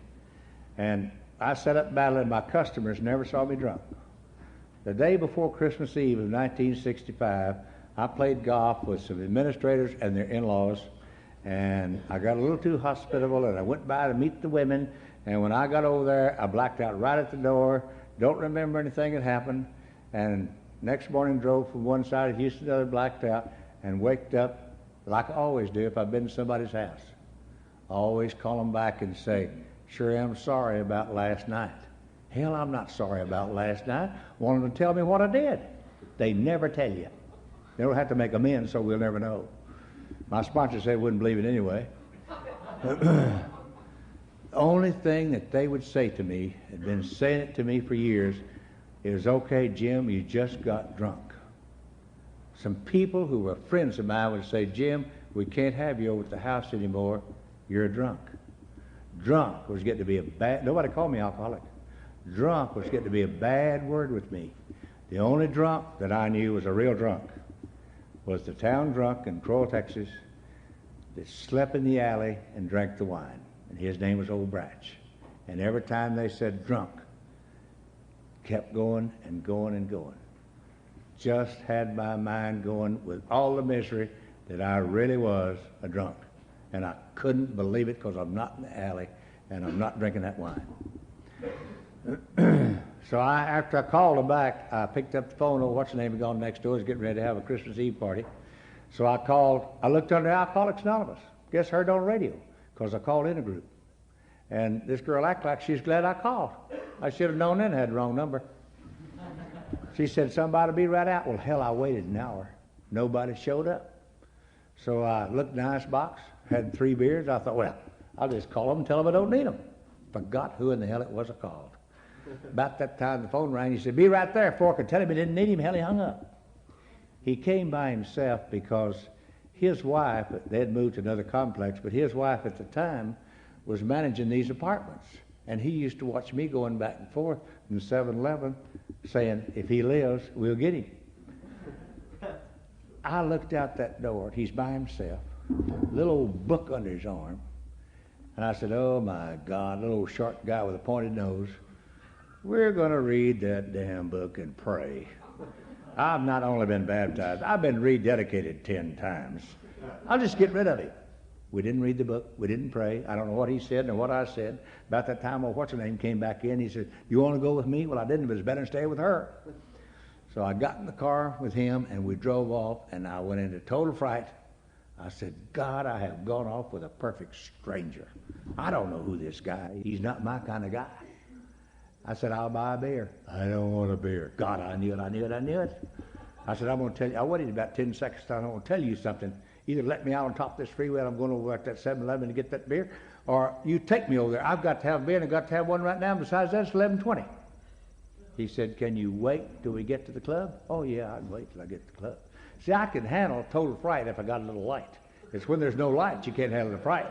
And I set up battle and my customers never saw me drunk. The day before Christmas Eve of 1965, I played golf with some administrators and their in-laws, and I got a little too hospitable, and I went by to meet the women, and when I got over there, I blacked out right at the door, don't remember anything that happened, and next morning drove from one side of Houston to the other, blacked out, and waked up like I always do if I've been to somebody's house. I always call them back and say, "Sure am sorry about last night." Hell, I'm not sorry about last night. Want them to tell me what I did. They never tell you. They don't have to make amends, so we'll never know. My sponsor said wouldn't believe it anyway. The only thing that they would say to me, had been saying it to me for years, is, "Okay, Jim, you just got drunk." Some people who were friends of mine would say, "Jim, we can't have you over at the house anymore. You're drunk." Drunk was getting to be a bad, nobody called me alcoholic. Drunk was getting to be a bad word with me. The only drunk that I knew was a real drunk was the town drunk in Crowell, Texas, that slept in the alley and drank the wine. And his name was Old Bratch. And every time they said drunk, kept going and going and going. Just had my mind going with all the misery that I really was a drunk. And I couldn't believe it because I'm not in the alley and I'm not drinking that wine. So after I called them back, I picked up the phone. Oh, what's the name had gone next door. Was getting ready to have a Christmas Eve party. So I looked under Alcoholics Anonymous. Guess heard on the radio because I called in a group. And this girl acted like she's glad I called. I should have known then I had the wrong number. She said, "Somebody be right out." Well, hell, I waited an hour. Nobody showed up. So I looked in the icebox, had 3 beers. I thought, well, I'll just call them and tell them I don't need them. Forgot who in the hell it was I called. About that time the phone rang. He said, "Be right there, Fork, and tell him he didn't need him." Hell, he hung up. He came by himself because his wife, they had moved to another complex, but his wife at the time was managing these apartments. And he used to watch me going back and forth in 7-Eleven saying, "If he lives, we'll get him." I looked out that door. He's by himself, little old book under his arm. And I said, "Oh, my God, little old short guy with a pointed nose. We're going to read that damn book and pray." I've not only been baptized, I've been rededicated 10 times. I'll just get rid of him. We didn't read the book. We didn't pray. I don't know what he said nor what I said. About that time, what's-her-name came back in. He said, you want to go with me? Well, I didn't, but it's better to stay with her. So I got in the car with him, and we drove off, and I went into total fright. I said, God, I have gone off with a perfect stranger. I don't know who this guy is. He's not my kind of guy. I said, I'll buy a beer. I don't want a beer. God, I knew it. I said, I'm going to tell you. I waited about 10 seconds. I'm going to tell you something. Either let me out on top of this freeway and I'm going over at that 7-Eleven to get that beer, or you take me over there. I've got to have a beer, and I've got to have one right now. Besides that, it's 11:20. He said, can you wait till we get to the club? Oh, yeah, I can wait till I get to the club. See, I can handle total fright if I got a little light. It's when there's no light you can't handle the fright.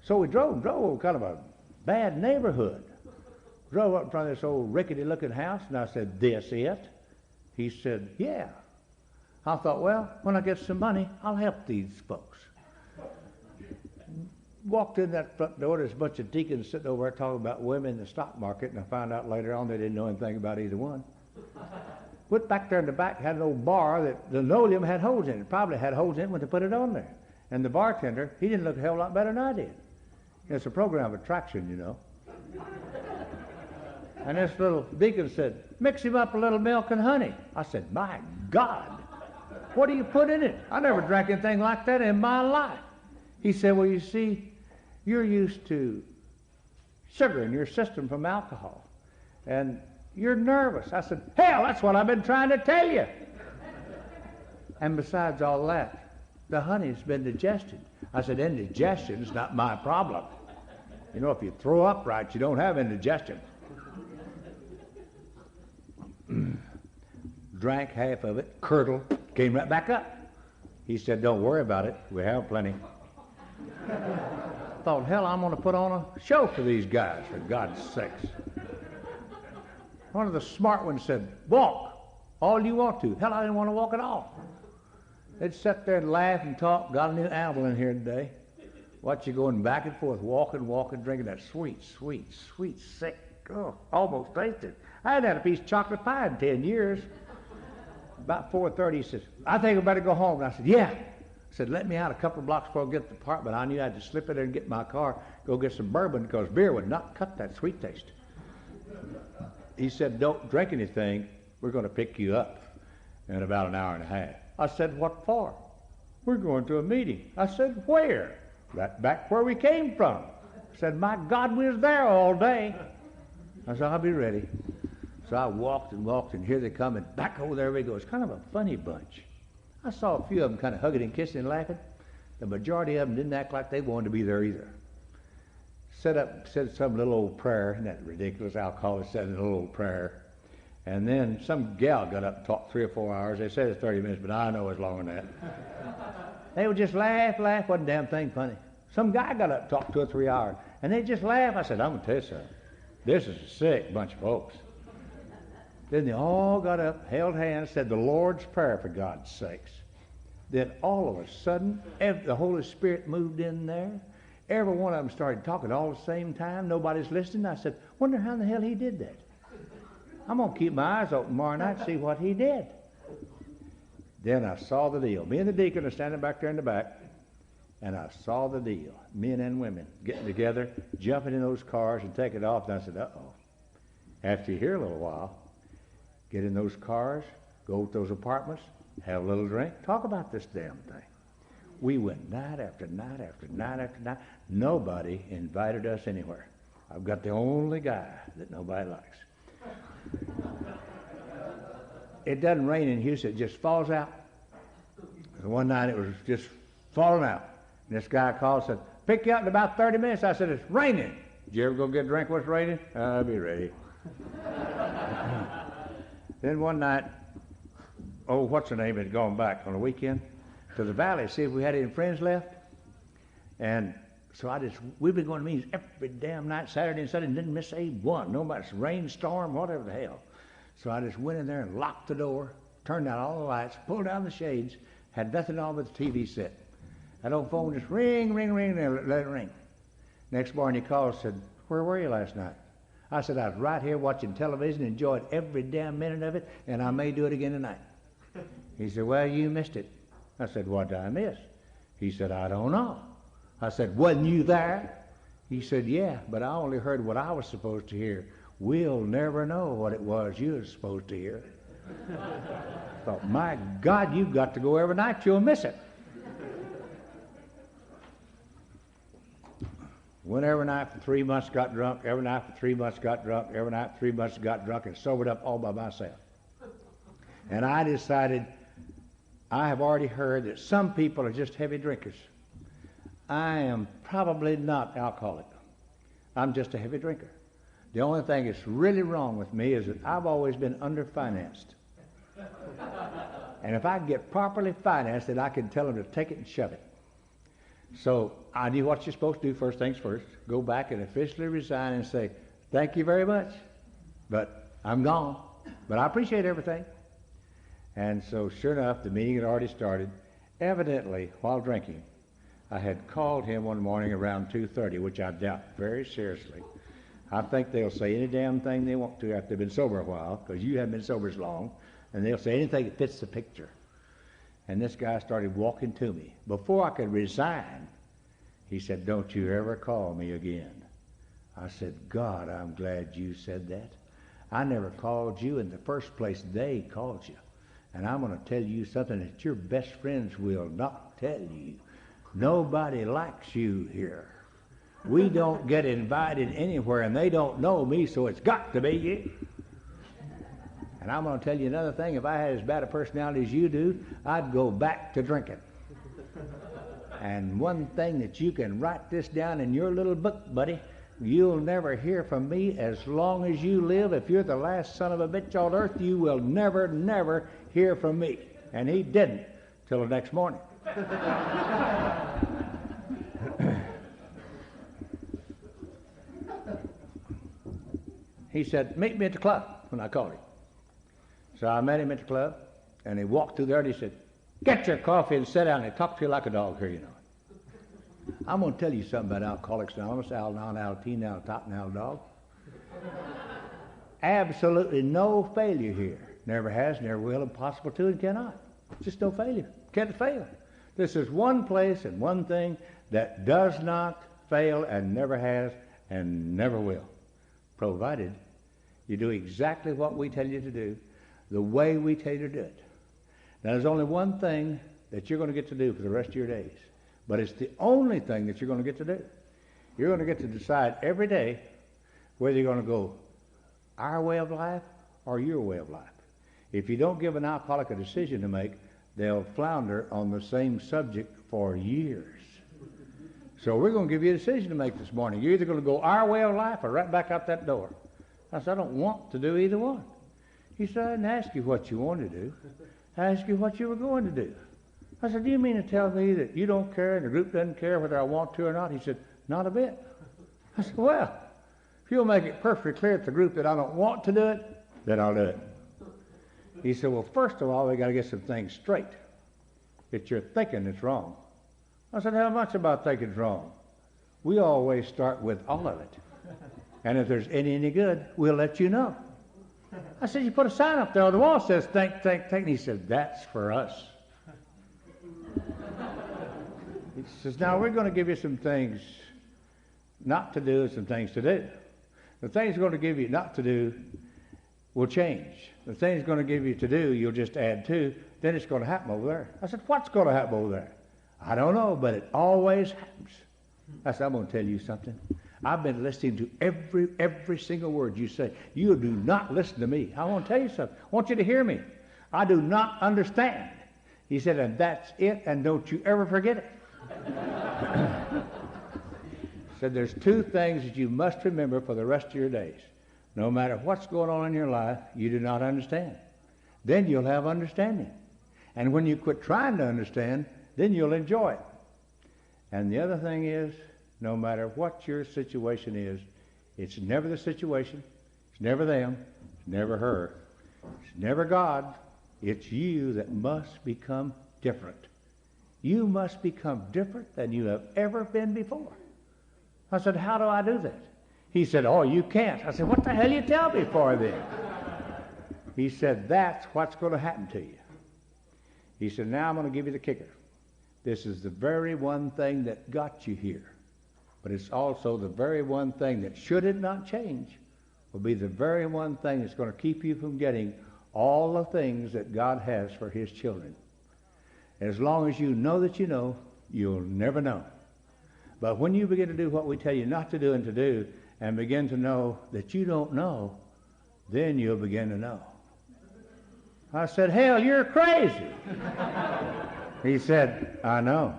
So we drove kind of a bad neighborhood. Drove up in front of this old rickety-looking house, and I said, this it? He said, yeah. I thought, well, when I get some money, I'll help these folks. Walked in that front door, there's a bunch of deacons sitting over there talking about women in the stock market, and I found out later on they didn't know anything about either one. Went back there in the back, had an old bar that the linoleum had holes in it. Probably had holes in it when they put it on there. And the bartender, he didn't look a hell of a lot better than I did. It's a program of attraction, you know. And this little deacon said, mix him up a little milk and honey. I said, my God, what do you put in it? I never drank anything like that in my life. He said, well, you see, you're used to sugar in your system from alcohol, and you're nervous. I said, hell, that's what I've been trying to tell you. And besides all that, the honey's been digested. I said, indigestion's not my problem. You know, if you throw up right, you don't have indigestion. Drank half of it, curdled, came right back up. He said, don't worry about it, we have plenty. Thought, hell, I'm going to put on a show for these guys, for God's sakes. One of the smart ones said, walk all you want to. Hell, I didn't want to walk at all. They'd sit there and laugh and talk. Got a new animal in here today. Watch you going back and forth, walking, drinking that sweet, sick, almost tasted. I hadn't had a piece of chocolate pie in 10 years. About 4:30, he says, I think I better go home. And I said, yeah. I said, let me out a couple of blocks before I get to the apartment. I knew I had to slip in there and get my car, go get some bourbon, because beer would not cut that sweet taste. He said, don't drink anything. We're going to pick you up in about an hour and a half. I said, what for? We're going to a meeting. I said, where? Right back where we came from. I said, my God, we was there all day. I said, I'll be ready. So I walked, and here they come, and back over there we go. It's kind of a funny bunch. I saw a few of them kind of hugging and kissing and laughing. The majority of them didn't act like they wanted to be there either. Said some little old prayer. Isn't that ridiculous? Alcoholics said a little old prayer. And then some gal got up and talked 3 or 4 hours. They said it's 30 minutes, but I know it's longer than that. They would just laugh. Wasn't a damn thing funny. Some guy got up and talked 2 or 3 hours, and they just laugh. I said, I'm going to tell you something. This is a sick bunch of folks. Then they all got up, held hands, said the Lord's Prayer, for God's sakes. Then all of a sudden, the Holy Spirit moved in there. Every one of them started talking all at the same time. Nobody's listening. I said, wonder how in the hell he did that. I'm going to keep my eyes open tomorrow night and see what he did. Then I saw the deal. Me and the deacon are standing back there in the back, and I saw the deal. Men and women getting together, jumping in those cars and taking it off. And I said, uh-oh. After you hear a little while, get in those cars, go to those apartments, have a little drink, talk about this damn thing. We went night after night after night after night. Nobody invited us anywhere. I've got the only guy that nobody likes. It doesn't rain in Houston, it just falls out. One night it was just falling out. And this guy called and said, pick you up in about 30 minutes. I said, it's raining. Did you ever go get a drink when it's raining? I'll be ready. Then one night, what's her name, had gone back on a weekend to the valley, see if we had any friends left. And so we've been going to meetings every damn night, Saturday and Sunday, and didn't miss a one. No matter rainstorm, whatever the hell. So I just went in there and locked the door, turned out all the lights, pulled down the shades, had nothing on but the TV set. That old phone just ring, and let it ring. Next morning he called and said, where were you last night? I said, I was right here watching television, enjoyed every damn minute of it, and I may do it again tonight. He said, well, you missed it. I said, what did I miss? He said, I don't know. I said, wasn't you there? He said, yeah, but I only heard what I was supposed to hear. We'll never know what it was you were supposed to hear. I thought, my God, you've got to go every night. You'll miss it. Went every night for 3 months, got drunk. Every night for 3 months, got drunk. Every night for 3 months, got drunk, and sobered up all by myself. And I decided, I have already heard that some people are just heavy drinkers. I am probably not alcoholic. I'm just a heavy drinker. The only thing that's really wrong with me is that I've always been underfinanced. And if I get properly financed, then I can tell them to take it and shove it. So I knew what you're supposed to do, first things first. Go back and officially resign and say, thank you very much, but I'm gone. But I appreciate everything. And so sure enough, the meeting had already started. Evidently, while drinking, I had called him one morning around 2:30, which I doubt very seriously. I think they'll say any damn thing they want to after they've been sober a while, because you haven't been sober as long, and they'll say anything that fits the picture. And this guy started walking to me. Before I could resign, he said, don't you ever call me again. I said, God, I'm glad you said that. I never called you in the first place. They called you. And I'm going to tell you something that your best friends will not tell you. Nobody likes you here. We don't get invited anywhere, and they don't know me, so it's got to be you. And I'm going to tell you another thing. If I had as bad a personality as you do, I'd go back to drinking. And one thing that you can write this down in your little book, buddy, you'll never hear from me as long as you live. If you're the last son of a bitch on earth, you will never, never hear from me. And he didn't till the next morning. He said, meet me at the club when I called him. So I met him at the club, and he walked through there, and he said, get your coffee and sit down and talk to you like a dog here, you know. I'm going to tell you something about Alcoholics Anonymous, Al-Anon, Al-Teen, Al-Top, and Al-Dog. Absolutely no failure here. Never has, never will, impossible to, and cannot. Just no failure. Can't fail. This is one place and one thing that does not fail and never has and never will, provided you do exactly what we tell you to do, the way we tell you to do it. Now, there's only one thing that you're going to get to do for the rest of your days, but it's the only thing that you're going to get to do. You're going to get to decide every day whether you're going to go our way of life or your way of life. If you don't give an alcoholic a decision to make, they'll flounder on the same subject for years. So we're going to give you a decision to make this morning. You're either going to go our way of life or right back out that door. I said, I don't want to do either one. He said, I didn't ask you what you wanted to do. I asked you what you were going to do. I said, do you mean to tell me that you don't care and the group doesn't care whether I want to or not? He said, not a bit. I said, well, if you'll make it perfectly clear to the group that I don't want to do it, then I'll do it. He said, well, first of all, we got to get some things straight. It's your thinking that's wrong. I said, how much about thinking's wrong? We always start with all of it. And if there's any good, we'll let you know. I said, you put a sign up there on the wall that says, think, think, think. And he said, that's for us. He says, now we're going to give you some things not to do and some things to do. The things we're going to give you not to do will change. The things going to give you to do, you'll just add to, then it's going to happen over there. I said, what's going to happen over there? I don't know, but it always happens. I said, I'm going to tell you something. I've been listening to every single word you say. You do not listen to me. I want to tell you something. I want you to hear me. I do not understand. He said, and that's it, and don't you ever forget it. Said, there's two things that you must remember for the rest of your days. No matter what's going on in your life, you do not understand. Then you'll have understanding. And when you quit trying to understand, then you'll enjoy it. And the other thing is, no matter what your situation is, it's never the situation, it's never them, it's never her, it's never God, it's you that must become different. You must become different than you have ever been before. I said, how do I do that? He said, oh, you can't. I said, what the hell you tell me for then? He said, that's what's going to happen to you. He said, now I'm going to give you the kicker. This is the very one thing that got you here. But it's also the very one thing that, should it not change, will be the very one thing that's going to keep you from getting all the things that God has for his children. As long as you know that you know, you'll never know. But when you begin to do what we tell you not to do and to do, and begin to know that you don't know, then you'll begin to know. I said, hell, you're crazy. He said, I know.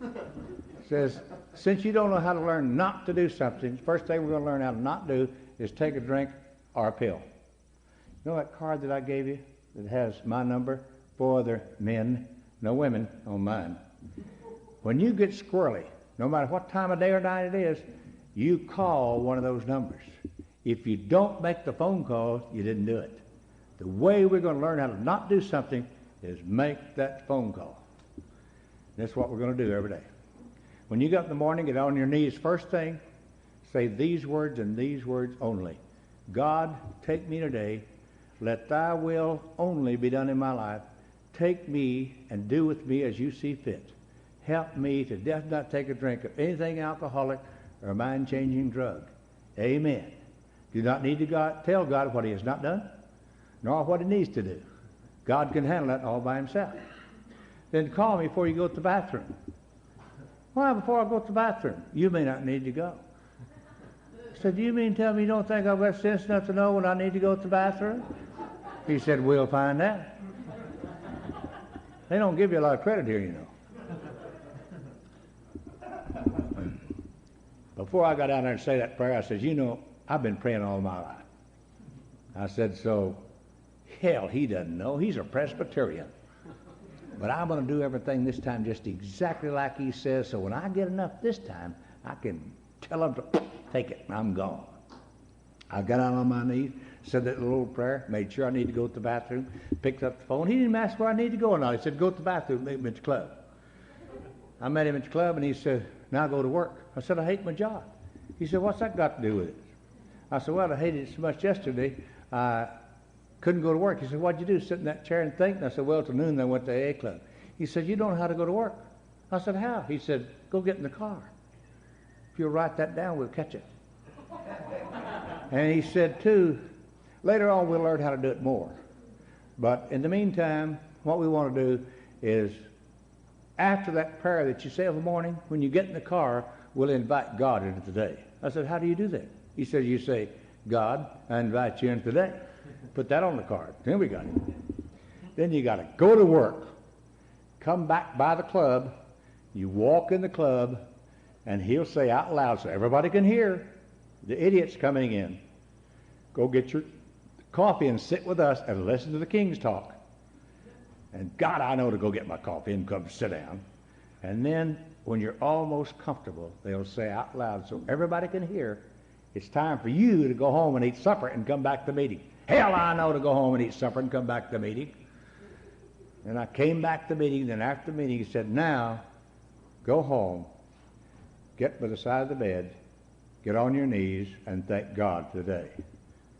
He says, since you don't know how to learn not to do something, the first thing we're going to learn how to not do is take a drink or a pill. You know that card that I gave you that has my number? 4 other men, no women on mine. When you get squirrely, no matter what time of day or night it is, you call one of those numbers. If you don't make the phone call, you didn't do it. The way we're going to learn how to not do something is make that phone call. That's what we're going to do every day. When you get up in the morning, get on your knees first thing, say these words and these words only. God, take me today. Let thy will only be done in my life. Take me and do with me as you see fit. Help me to not take a drink of anything alcoholic or mind-changing drug. Amen. Do not need to tell God what he has not done, nor what he needs to do. God can handle that all by himself. Then call me before you go to the bathroom. Why, before I go to the bathroom? You may not need to go. I said, do you mean tell me you don't think I've got sense enough to know when I need to go to the bathroom? He said, we'll find out. They don't give you a lot of credit here, you know. Before I got down there and say that prayer, I said, you know, I've been praying all my life. I said, so, hell, he doesn't know. He's a Presbyterian. But I'm going to do everything this time just exactly like he says, so when I get enough this time, I can tell him to take it, and I'm gone. I got out on my knees, said that little prayer, made sure I need to go to the bathroom, picked up the phone. He didn't ask where I need to go or not. He said, go to the bathroom, meet me at the club. I met him at the club, and he said, now go to work. I said, I hate my job. He said, what's that got to do with it? I said, well, I hated it so much yesterday, I couldn't go to work. He said, what'd you do, sit in that chair and think? And I said, well, till noon, then I went to AA club. He said, you don't know how to go to work. I said, how? He said, go get in the car. If you'll write that down, we'll catch it. And he said, too, later on we'll learn how to do it more. But in the meantime, what we want to do is, after that prayer that you say in the morning, when you get in the car, we'll invite God into the day. I said, how do you do that? He said, you say, God, I invite you into the day. Put that on the card. Then we got it. Then you got to go to work, come back by the club, you walk in the club, and he'll say out loud so everybody can hear, the idiot's coming in. Go get your coffee and sit with us and listen to the King's talk. And God, I know to go get my coffee and come sit down. And then when you're almost comfortable, they'll say out loud so everybody can hear, it's time for you to go home and eat supper and come back to the meeting. Hell, I know to go home and eat supper and come back to the meeting. And I came back to the meeting, then after the meeting he said, now, go home, get by the side of the bed, get on your knees, and thank God for the day.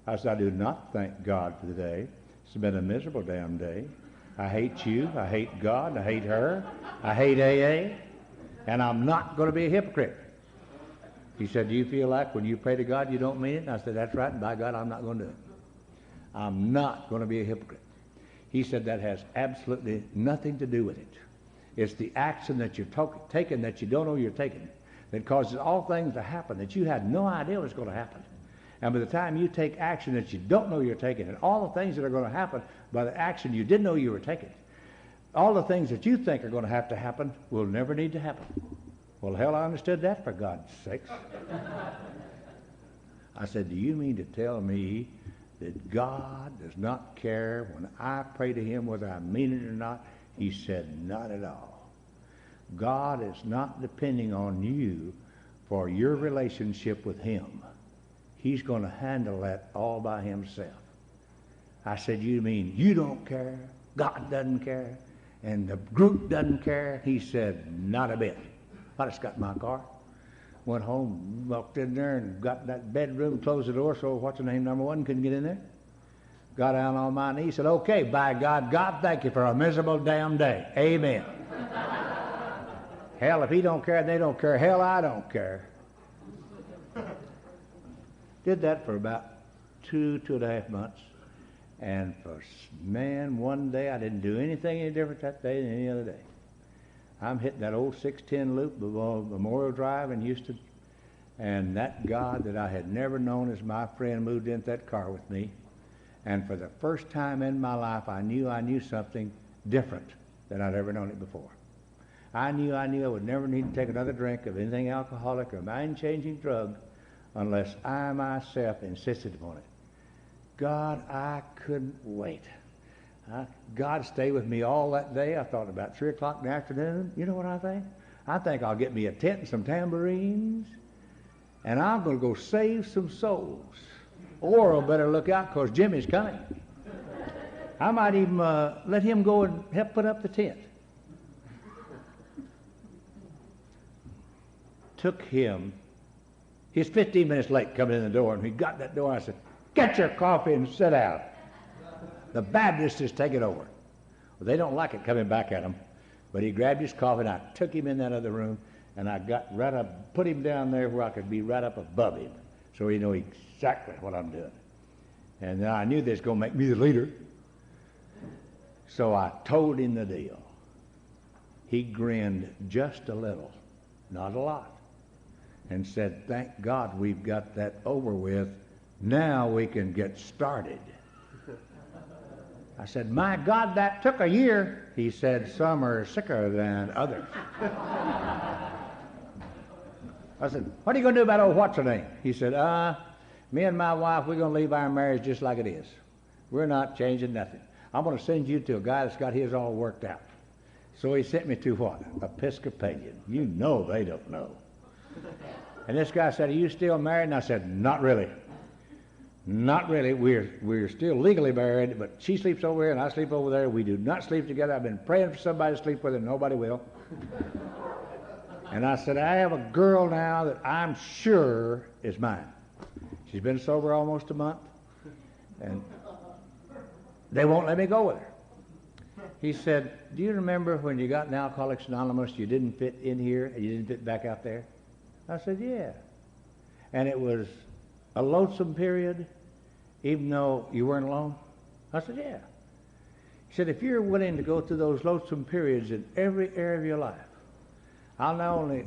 I said, I do not thank God for the day. It's been a miserable damn day. I hate you, I hate God, I hate her, I hate AA, and I'm not going to be a hypocrite. He said, do you feel like when you pray to God you don't mean it? And I said, that's right, and by God I'm not going to do it. I'm not going to be a hypocrite. He said that has absolutely nothing to do with it. It's the action that you're taking that you don't know you're taking that causes all things to happen that you had no idea was going to happen. And by the time you take action that you don't know you're taking, and all the things that are going to happen by the action you didn't know you were taking, all the things that you think are going to have to happen will never need to happen. Well, hell, I understood that, for God's sakes. I said, do you mean to tell me that God does not care when I pray to him whether I mean it or not? He said, not at all. God is not depending on you for your relationship with him. He's going to handle that all by himself. I said, you mean you don't care? God doesn't care? And the group doesn't care? He said, not a bit. I just got in my car, went home, walked in there and got in that bedroom, closed the door so what's her name, number one, couldn't get in there. Got down on my knees, said, okay, by God, God, thank you for a miserable damn day. Amen. Hell, if he don't care, they don't care. Hell, I don't care. Did that for about 2.5 months. And man, one day I didn't do anything any different that day than any other day. I'm hitting that old 610 loop of Memorial Drive in Houston, and that God that I had never known as my friend moved into that car with me. And for the first time in my life, I knew something different than I'd ever known it before. I knew I would never need to take another drink of anything alcoholic or mind-changing drug unless I myself insisted upon it. God, I couldn't wait. God stayed with me all that day. I thought about 3 o'clock in the afternoon. You know what I think? I think I'll get me a tent and some tambourines, and I'm going to go save some souls. Or I'll better look out because Jimmy's coming. I might even let him go and help put up the tent. Took him. He's 15 minutes late coming in the door, and he got in that door, and I said, get your coffee and sit down. The Baptist is taking over. Well, they don't like it coming back at him, but he grabbed his coffee, and I took him in that other room, and I got right up, put him down there where I could be right up above him, so he know exactly what I'm doing. And then I knew this was going to make me the leader. So I told him the deal. He grinned just a little, not a lot, and said, thank God we've got that over with. Now we can get started. I said, my God, that took a year. He said, some are sicker than others. I said, what are you going to do about old what's-her-name? He said, me and my wife, we're going to leave our marriage just like it is. We're not changing nothing. I'm going to send you to a guy that's got his all worked out. So he sent me to what? Episcopalian. You know they don't know. And this guy said, are you still married? And I said, not really. Not really. We're still legally married, but she sleeps over here and I sleep over there. We do not sleep together. I've been praying for somebody to sleep with her. Nobody will. And I said, I have a girl now that I'm sure is mine. She's been sober almost a month, and they won't let me go with her. He said, do you remember when you got in Alcoholics Anonymous, you didn't fit in here and you didn't fit back out there? I said, yeah. And it was a lonesome period, even though you weren't alone? I said, yeah. He said, if you're willing to go through those lonesome periods in every area of your life, I'll not only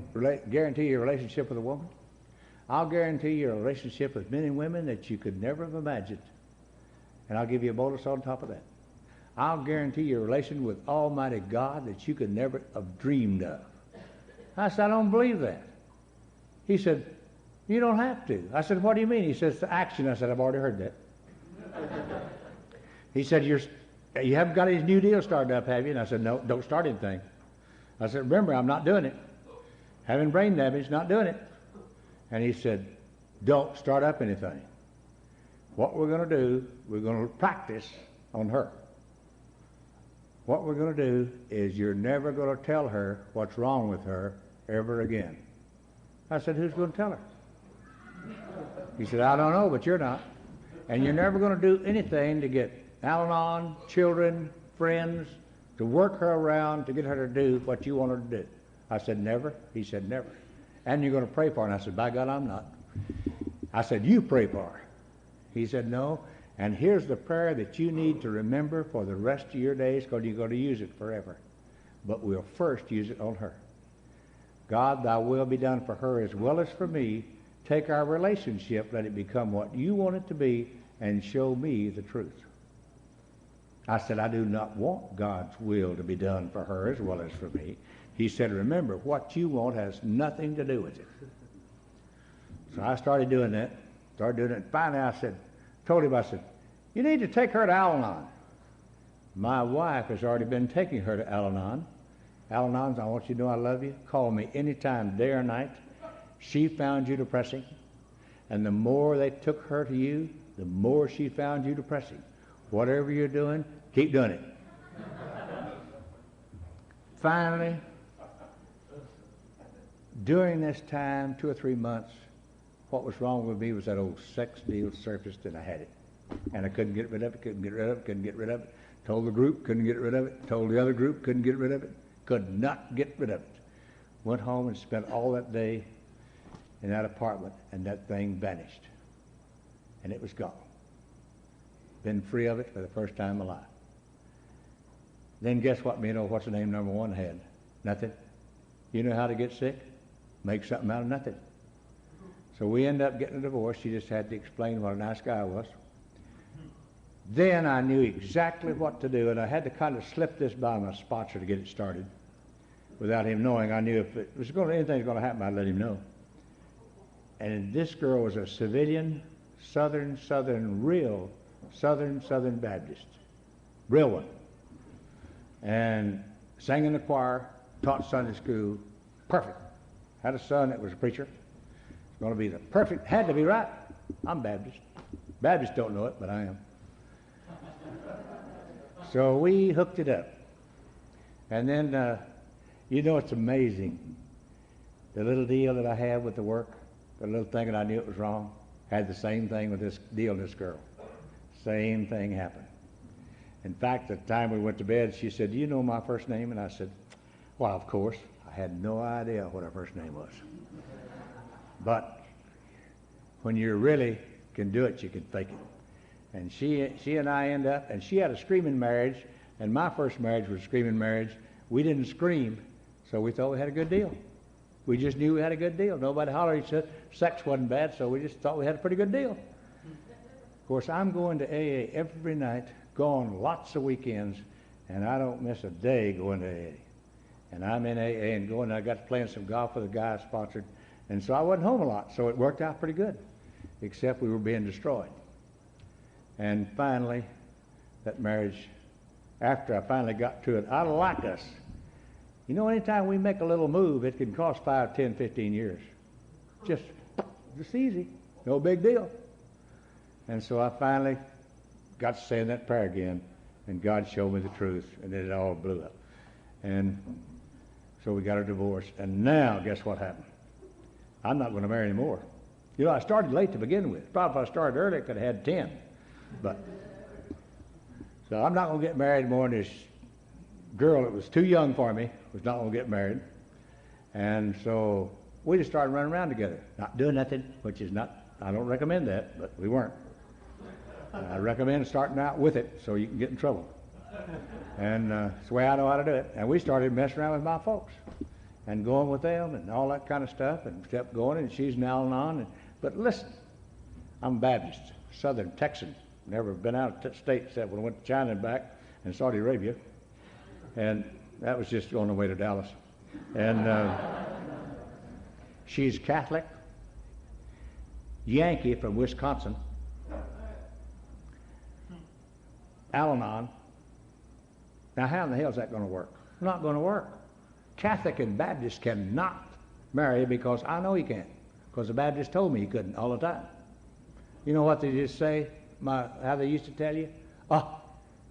guarantee your relationship with a woman, I'll guarantee your relationship with men and women that you could never have imagined. And I'll give you a bonus on top of that. I'll guarantee your relation with Almighty God that you could never have dreamed of. I said, I don't believe that. He said, you don't have to. I said, what do you mean? He says, action. I said, I've already heard that. He said, you haven't got any new deal started up, have you? And I said, no, don't start anything. I said, remember, I'm not doing it. Having brain damage, not doing it. And he said, don't start up anything. What we're going to do, we're going to practice on her. What we're going to do is you're never going to tell her what's wrong with her ever again. I said, who's going to tell her? He said, I don't know, but you're not. And you're never going to do anything to get Al-Anon, children, friends, to work her around to get her to do what you want her to do. I said, never. He said, never. And you're going to pray for her. And I said, by God, I'm not. I said, you pray for her. He said, no. And here's the prayer that you need to remember for the rest of your days, because you're going to use it forever. But we'll first use it on her. God, thy will be done for her as well as for me. Take our relationship, let it become what you want it to be, and show me the truth. I said, I do not want God's will to be done for her as well as for me. He said, remember, what you want has nothing to do with it. So I started doing that. Finally, I told him, I said, you need to take her to Al-Anon. My wife has already been taking her to Al-Anon. Al-Anon's, I want you to know I love you. Call me anytime, day or night. She found you depressing. And the more they took her to you, the more she found you depressing. Whatever you're doing, keep doing it. Finally, during this time, 2 or 3 months, what was wrong with me was that old sex deal surfaced, and I had it. And I couldn't get rid of it, couldn't get rid of it, couldn't get rid of it. Told the group, couldn't get rid of it. Told the other group, couldn't get rid of it. Could not get rid of it. Went home and spent all that day in that apartment, and that thing vanished. And it was gone. Been free of it for the first time in my life. Then guess what, what's the name number one had? Nothing. You know how to get sick? Make something out of nothing. So we ended up getting a divorce. She just had to explain what a nice guy I was. Then I knew exactly what to do, and I had to kind of slip this by my sponsor to get it started. Without him knowing, I knew if anything was going to happen, I'd let him know. And this girl was a civilian, real Southern Baptist. Real one. And sang in the choir, taught Sunday school, perfect. Had a son that was a preacher. It's going to be the perfect, had to be right. I'm Baptist. Baptists don't know it, but I am. So we hooked it up. And then, it's amazing. The little deal that I had with the work, the little thing that I knew it was wrong, had the same thing with this deal, this girl. Same thing happened. In fact, the time we went to bed, she said, "Do you know my first name?" And I said, "Well, of course." I had no idea what her first name was. But when you really can do it, you can fake it. And she and I end up, and she had a screaming marriage, and my first marriage was a screaming marriage. We didn't scream, so we thought we had a good deal. We just knew we had a good deal. Nobody hollered. Sex wasn't bad, so we just thought we had a pretty good deal. Of course, I'm going to AA every night, gone lots of weekends, and I don't miss a day going to AA. And I'm in AA and going, and I got to playing some golf with a guy I sponsored, and so I wasn't home a lot, so it worked out pretty good, except we were being destroyed. And finally, that marriage, after I finally got to it, I like us. Anytime we make a little move, it can cost 5, 10, 15 years. Just easy, no big deal. And so I finally got to saying that prayer again, and God showed me the truth, and then it all blew up. And so we got a divorce, and now guess what happened? I'm not going to marry anymore. I started late to begin with. Probably if I started early, I could have had 10. So I'm not going to get married more, and this girl that was too young for me was not going to get married. And so we just started running around together, not doing nothing, which is not, I don't recommend that, but we weren't. I recommend starting out with it so you can get in trouble. And it's the way I know how to do it. And we started messing around with my folks and going with them and all that kind of stuff, and kept going, and she's in Al-Anon. But listen, I'm Baptist, Southern Texan. Never been out of the state except when I went to China and back and Saudi Arabia. And that was just on the way to Dallas. And she's Catholic, Yankee from Wisconsin, Al-Anon. Now, how in the hell is that going to work? Not going to work. Catholic and Baptist cannot marry, because I know he can't, because the Baptist told me he couldn't all the time. You know what they just say, how they used to tell you? "Oh,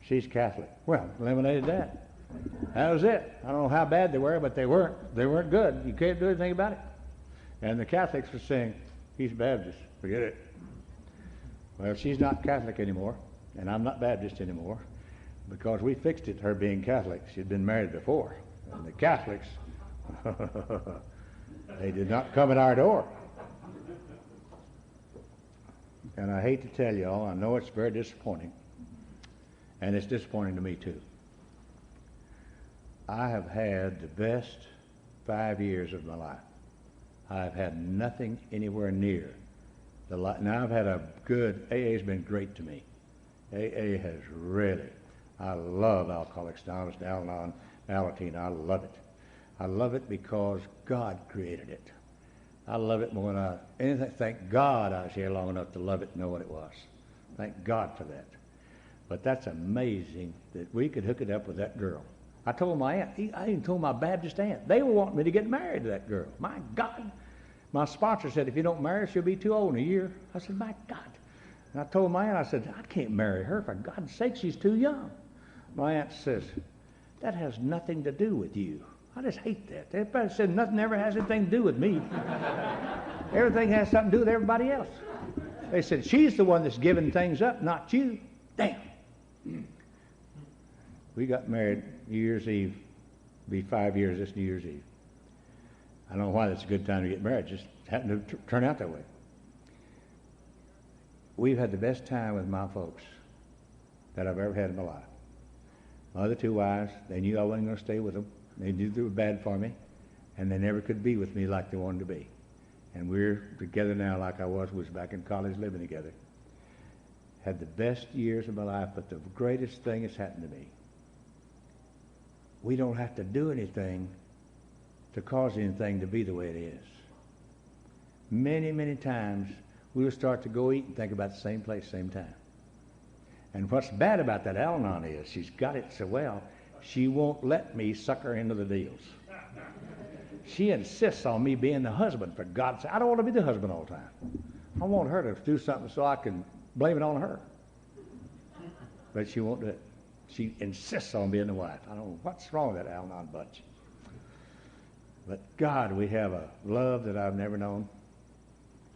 she's Catholic." Well, eliminated that. That was it. I don't know how bad they were, but they weren't good. You can't do anything about it. And the Catholics were saying, "He's Baptist, forget it." Well, she's not Catholic anymore, and I'm not Baptist anymore, because we fixed it, her being Catholic. She'd been married before. And the Catholics, they did not come at our door. And I hate to tell you all, I know it's very disappointing, and it's disappointing to me too. I have had the best 5 years of my life. I've had nothing anywhere near the life. Now I've had AA's been great to me. AA has really, I love Alcoholics Anonymous, Al-Anon, Alateen. I love it. I love it because God created it. I love it more than anything. Thank God I was here long enough to love it and know what it was. Thank God for that. But that's amazing that we could hook it up with that girl. I told my aunt, I even told my Baptist aunt, they were wanting me to get married to that girl. My God. My sponsor said, "If you don't marry her, she'll be too old in a year." I said, "My God." And I told my aunt, I said, "I can't marry her. For God's sake, she's too young." My aunt says, "That has nothing to do with you." I just hate that. Everybody said nothing ever has anything to do with me. Everything has something to do with everybody else. They said, she's the one that's giving things up, not you. Damn. We got married New Year's Eve. It'll be 5 years this New Year's Eve. I don't know why that's a good time to get married. Just happened to turn out that way. We've had the best time with my folks that I've ever had in my life. My other two wives, they knew I wasn't going to stay with them. They knew they were bad for me, and they never could be with me like they wanted to be. And we're together now like I was back in college living together. Had the best years of my life, but the greatest thing that's happened to me, we don't have to do anything to cause anything to be the way it is. Many, many times we'll start to go eat and think about the same place, same time. And what's bad about that Al-Anon is she's got it so well, she won't let me suck her into the deals. She insists on me being the husband, for God's sake. I don't want to be the husband all the time. I want her to do something so I can blame it on her. But she won't do it. She insists on being the wife. I don't know what's wrong with that Al-Anon bunch. But God, we have a love that I've never known.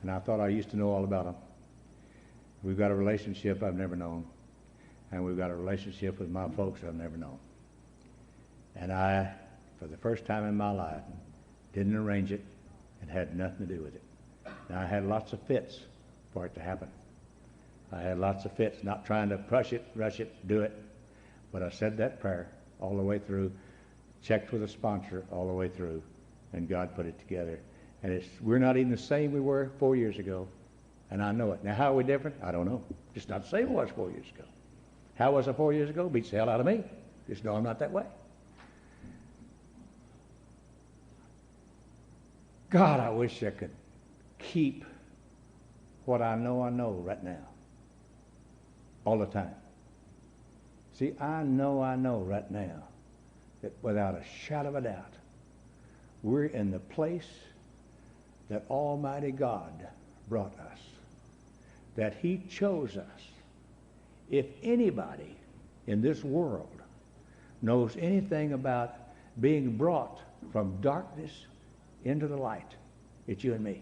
And I thought I used to know all about them. We've got a relationship I've never known. And we've got a relationship with my folks I've never known. And I, for the first time in my life, didn't arrange it and had nothing to do with it. Now, I had lots of fits for it to happen. I had lots of fits, not trying to rush it, do it. But I said that prayer all the way through, checked with a sponsor all the way through, and God put it together. And we're not even the same we were 4 years ago, and I know it. Now, how are we different? I don't know. Just not the same I was 4 years ago. How was I 4 years ago? Beats the hell out of me. Just know I'm not that way. God, I wish I could keep what I know right now, all the time. See, I know right now that without a shadow of a doubt, we're in the place that Almighty God brought us, that He chose us. If anybody in this world knows anything about being brought from darkness into the light, it's you and me.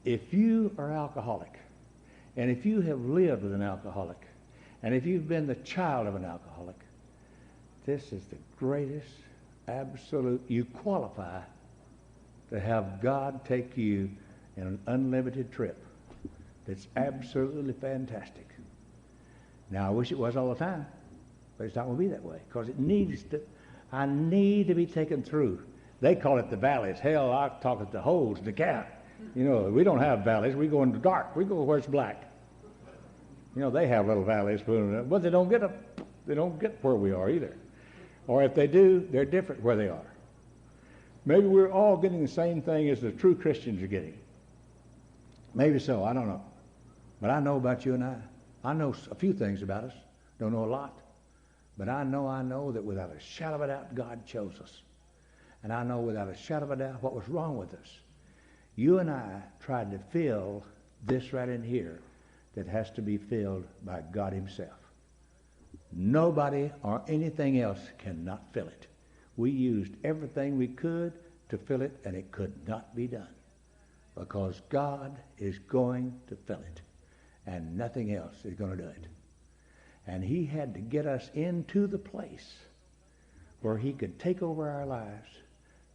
If you are alcoholic, and if you have lived with an alcoholic, and if you've been the child of an alcoholic, this is the greatest absolute. You qualify to have God take you in an unlimited trip that's absolutely fantastic. Now, I wish it was all the time, but it's not going to be that way, because it needs to. I need to be taken through. They call it the valleys. Hell, I talk it the holes, the gap. You know, we don't have valleys. We go in the dark. We go where it's black. You know, they have little valleys, but they don't get where we are either. Or if they do, they're different where they are. Maybe we're all getting the same thing as the true Christians are getting. Maybe so, I don't know. But I know about you and I. I know a few things about us. Don't know a lot. But I know that without a shadow of a doubt, God chose us. And I know without a shadow of a doubt what was wrong with us. You and I tried to fill this right in here that has to be filled by God Himself. Nobody or anything else cannot fill it. We used everything we could to fill it, and it could not be done. Because God is going to fill it, and nothing else is going to do it. And He had to get us into the place where He could take over our lives,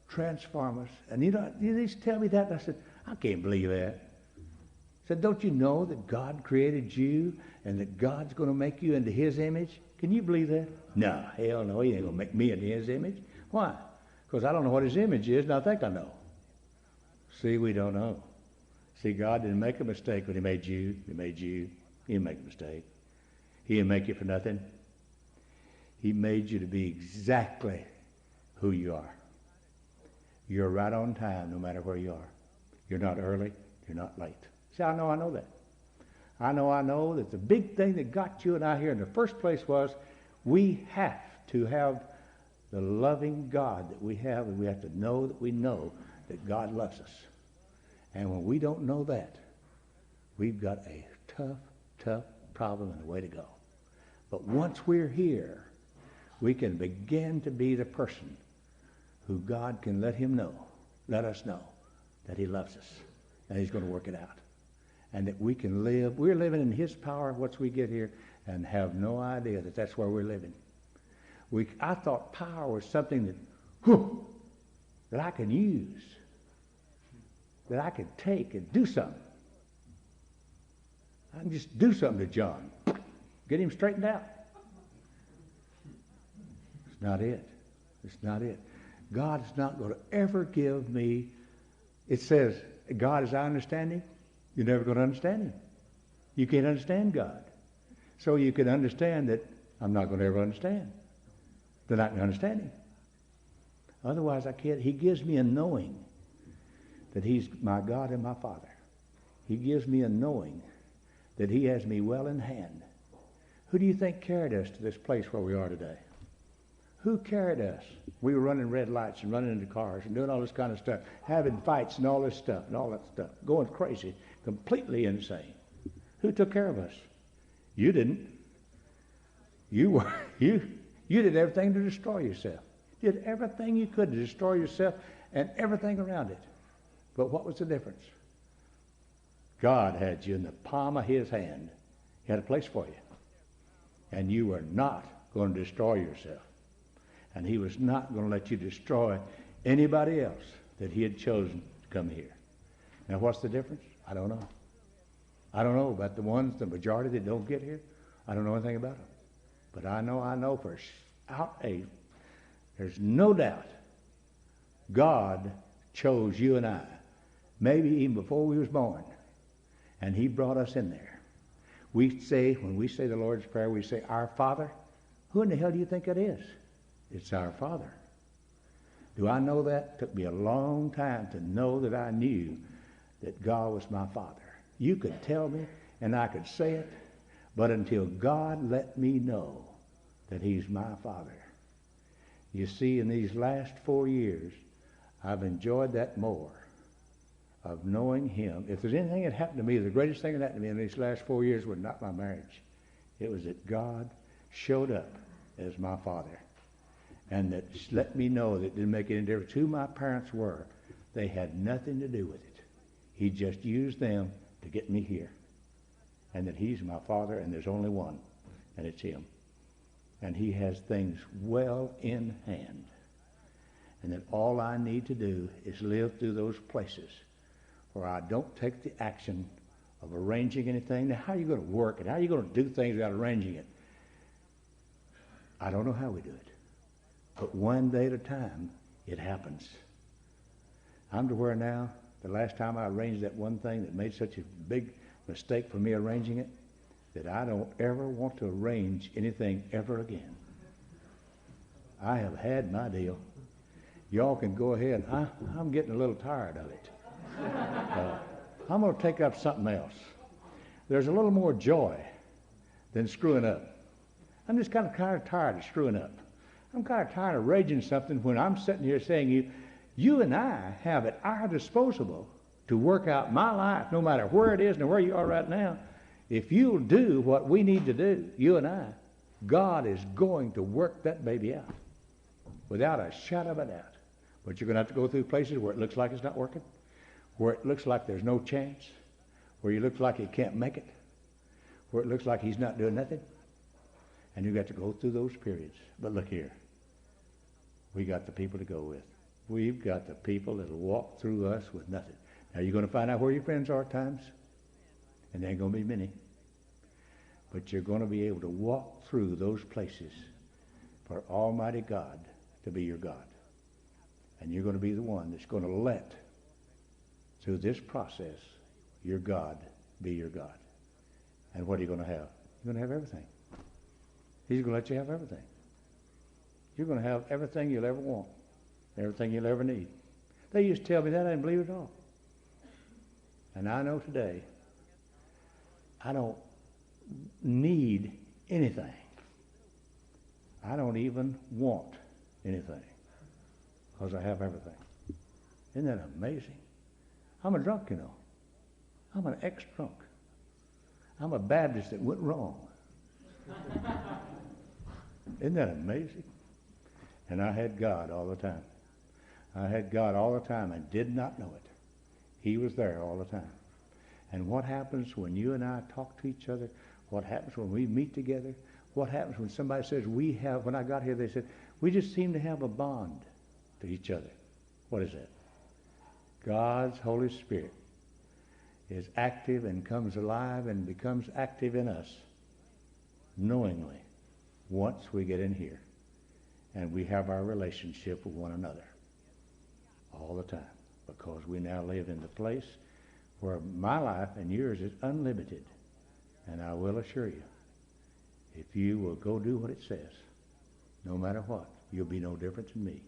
transform us. And you used to tell me that, and I said, I can't believe that. I said, don't you know that God created you and that God's going to make you into His image? Can you believe that? No, hell no, He ain't going to make me into His image. Why? Because I don't know what His image is, and I think I know. See, we don't know. See, God didn't make a mistake when He made you. He made you. He didn't make a mistake. He didn't make you for nothing. He made you to be exactly who you are. You're right on time no matter where you are. You're not early. You're not late. See, I know that. I know that the big thing that got you and I here in the first place was we have to have the loving God that we have, and we have to know that we know that God loves us. And when we don't know that, we've got a tough problem and a way to go. But once we're here, we can begin to be the person who God can let us know that He loves us, and He's going to work it out. and that we can live. We're living in his power once we get here and have no idea that that's where we're living. I thought power was something that I can use, that I could take and do something. I can just do something to John, get him straightened out. It's not it. It's not it. God is not going to ever give me, it says, God as I understand him, you're never going to understand him. You can't understand God. So you can understand that I'm not going to ever understand. Then I can understand him. Otherwise I can't. He gives me a knowing that he's my God and my Father. He gives me a knowing that he has me well in hand. Who do you think carried us to this place where we are today? Who carried us? We were running red lights and running into cars and doing all this kind of stuff, having fights and all this stuff and all that stuff, going crazy, completely insane. Who took care of us? You didn't. You did everything to destroy yourself. You did everything you could to destroy yourself and everything around it. But what was the difference? God had you in the palm of his hand. He had a place for you. And you were not going to destroy yourself. And he was not going to let you destroy anybody else that he had chosen to come here. Now, what's the difference? I don't know. I don't know about the ones, the majority that don't get here. I don't know anything about them. But I know there's no doubt God chose you and I, maybe even before we was born, and he brought us in there. When we say the Lord's Prayer, we say, Our Father. Who in the hell do you think it is? It's our Father. Do I know that? It took me a long time to know that I knew that God was my Father. You could tell me, and I could say it, but until God let me know that he's my Father. You see, in these last 4 years, I've enjoyed that more, of knowing him. If there's anything that happened to me, the greatest thing that happened to me in these last 4 years was not my marriage. It was that God showed up as my Father, and that let me know that it didn't make any difference who my parents were. They had nothing to do with it. He just used them to get me here. And that he's my Father, and there's only one, and it's him. And he has things well in hand. And that all I need to do is live through those places where I don't take the action of arranging anything. Now, how are you going to work it? How are you going to do things without arranging it? I don't know how we do it. But one day at a time, it happens. I'm to where now, the last time I arranged that one thing that made such a big mistake for me arranging it, that I don't ever want to arrange anything ever again. I have had my deal. Y'all can go ahead. I'm getting a little tired of it. I'm going to take up something else. There's a little more joy than screwing up. I'm just kind of tired of screwing up. I'm kind of tired of raging something when I'm sitting here saying you and I have at our disposal to work out my life, no matter where it is and where you are right now. If you'll do what we need to do, you and I, God is going to work that baby out without a shadow of a doubt. But you're going to have to go through places where it looks like it's not working, where it looks like there's no chance, where you look like you can't make it, where it looks like he's not doing nothing. And you got to go through those periods. But look here. We got the people to go with. We've got the people that will walk through us with nothing. Now, you're going to find out where your friends are at times, and there ain't going to be many. But you're going to be able to walk through those places for Almighty God to be your God. And you're going to be the one that's going to let, through this process, your God be your God. And what are you going to have? You're going to have everything. He's going to let you have everything. You're going to have everything you'll ever want, everything you'll ever need. They used to tell me that. I didn't believe it at all. And I know today, I don't need anything. I don't even want anything because I have everything. Isn't that amazing? I'm a drunk, you know. I'm an ex-drunk. I'm a Baptist that went wrong. Isn't that amazing? And I had God all the time. I had God all the time and did not know it. He was there all the time. And what happens when you and I talk to each other? What happens when we meet together? What happens when somebody says when I got here, they said, we just seem to have a bond to each other. What is that? God's Holy Spirit is active and comes alive and becomes active in us knowingly once we get in here and we have our relationship with one another all the time, because we now live in the place where my life and yours is unlimited. And I will assure you, if you will go do what it says, no matter what, you'll be no different than me.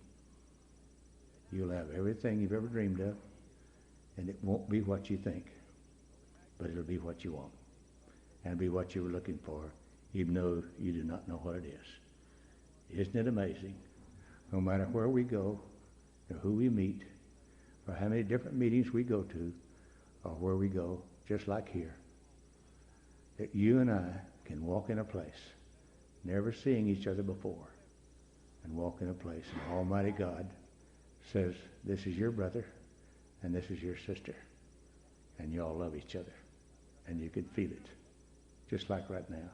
You'll have everything you've ever dreamed of, and it won't be what you think, but it'll be what you want, and be what you were looking for, even though you do not know what it is. Isn't it amazing? No matter where we go, or who we meet, or how many different meetings we go to, or where we go, just like here, that you and I can walk in a place, never seeing each other before, and walk in a place, and Almighty God says, this is your brother, and this is your sister, and you all love each other, and you can feel it, just like right now,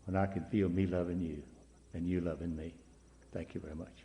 when I can feel me loving you, and you loving me. Thank you very much.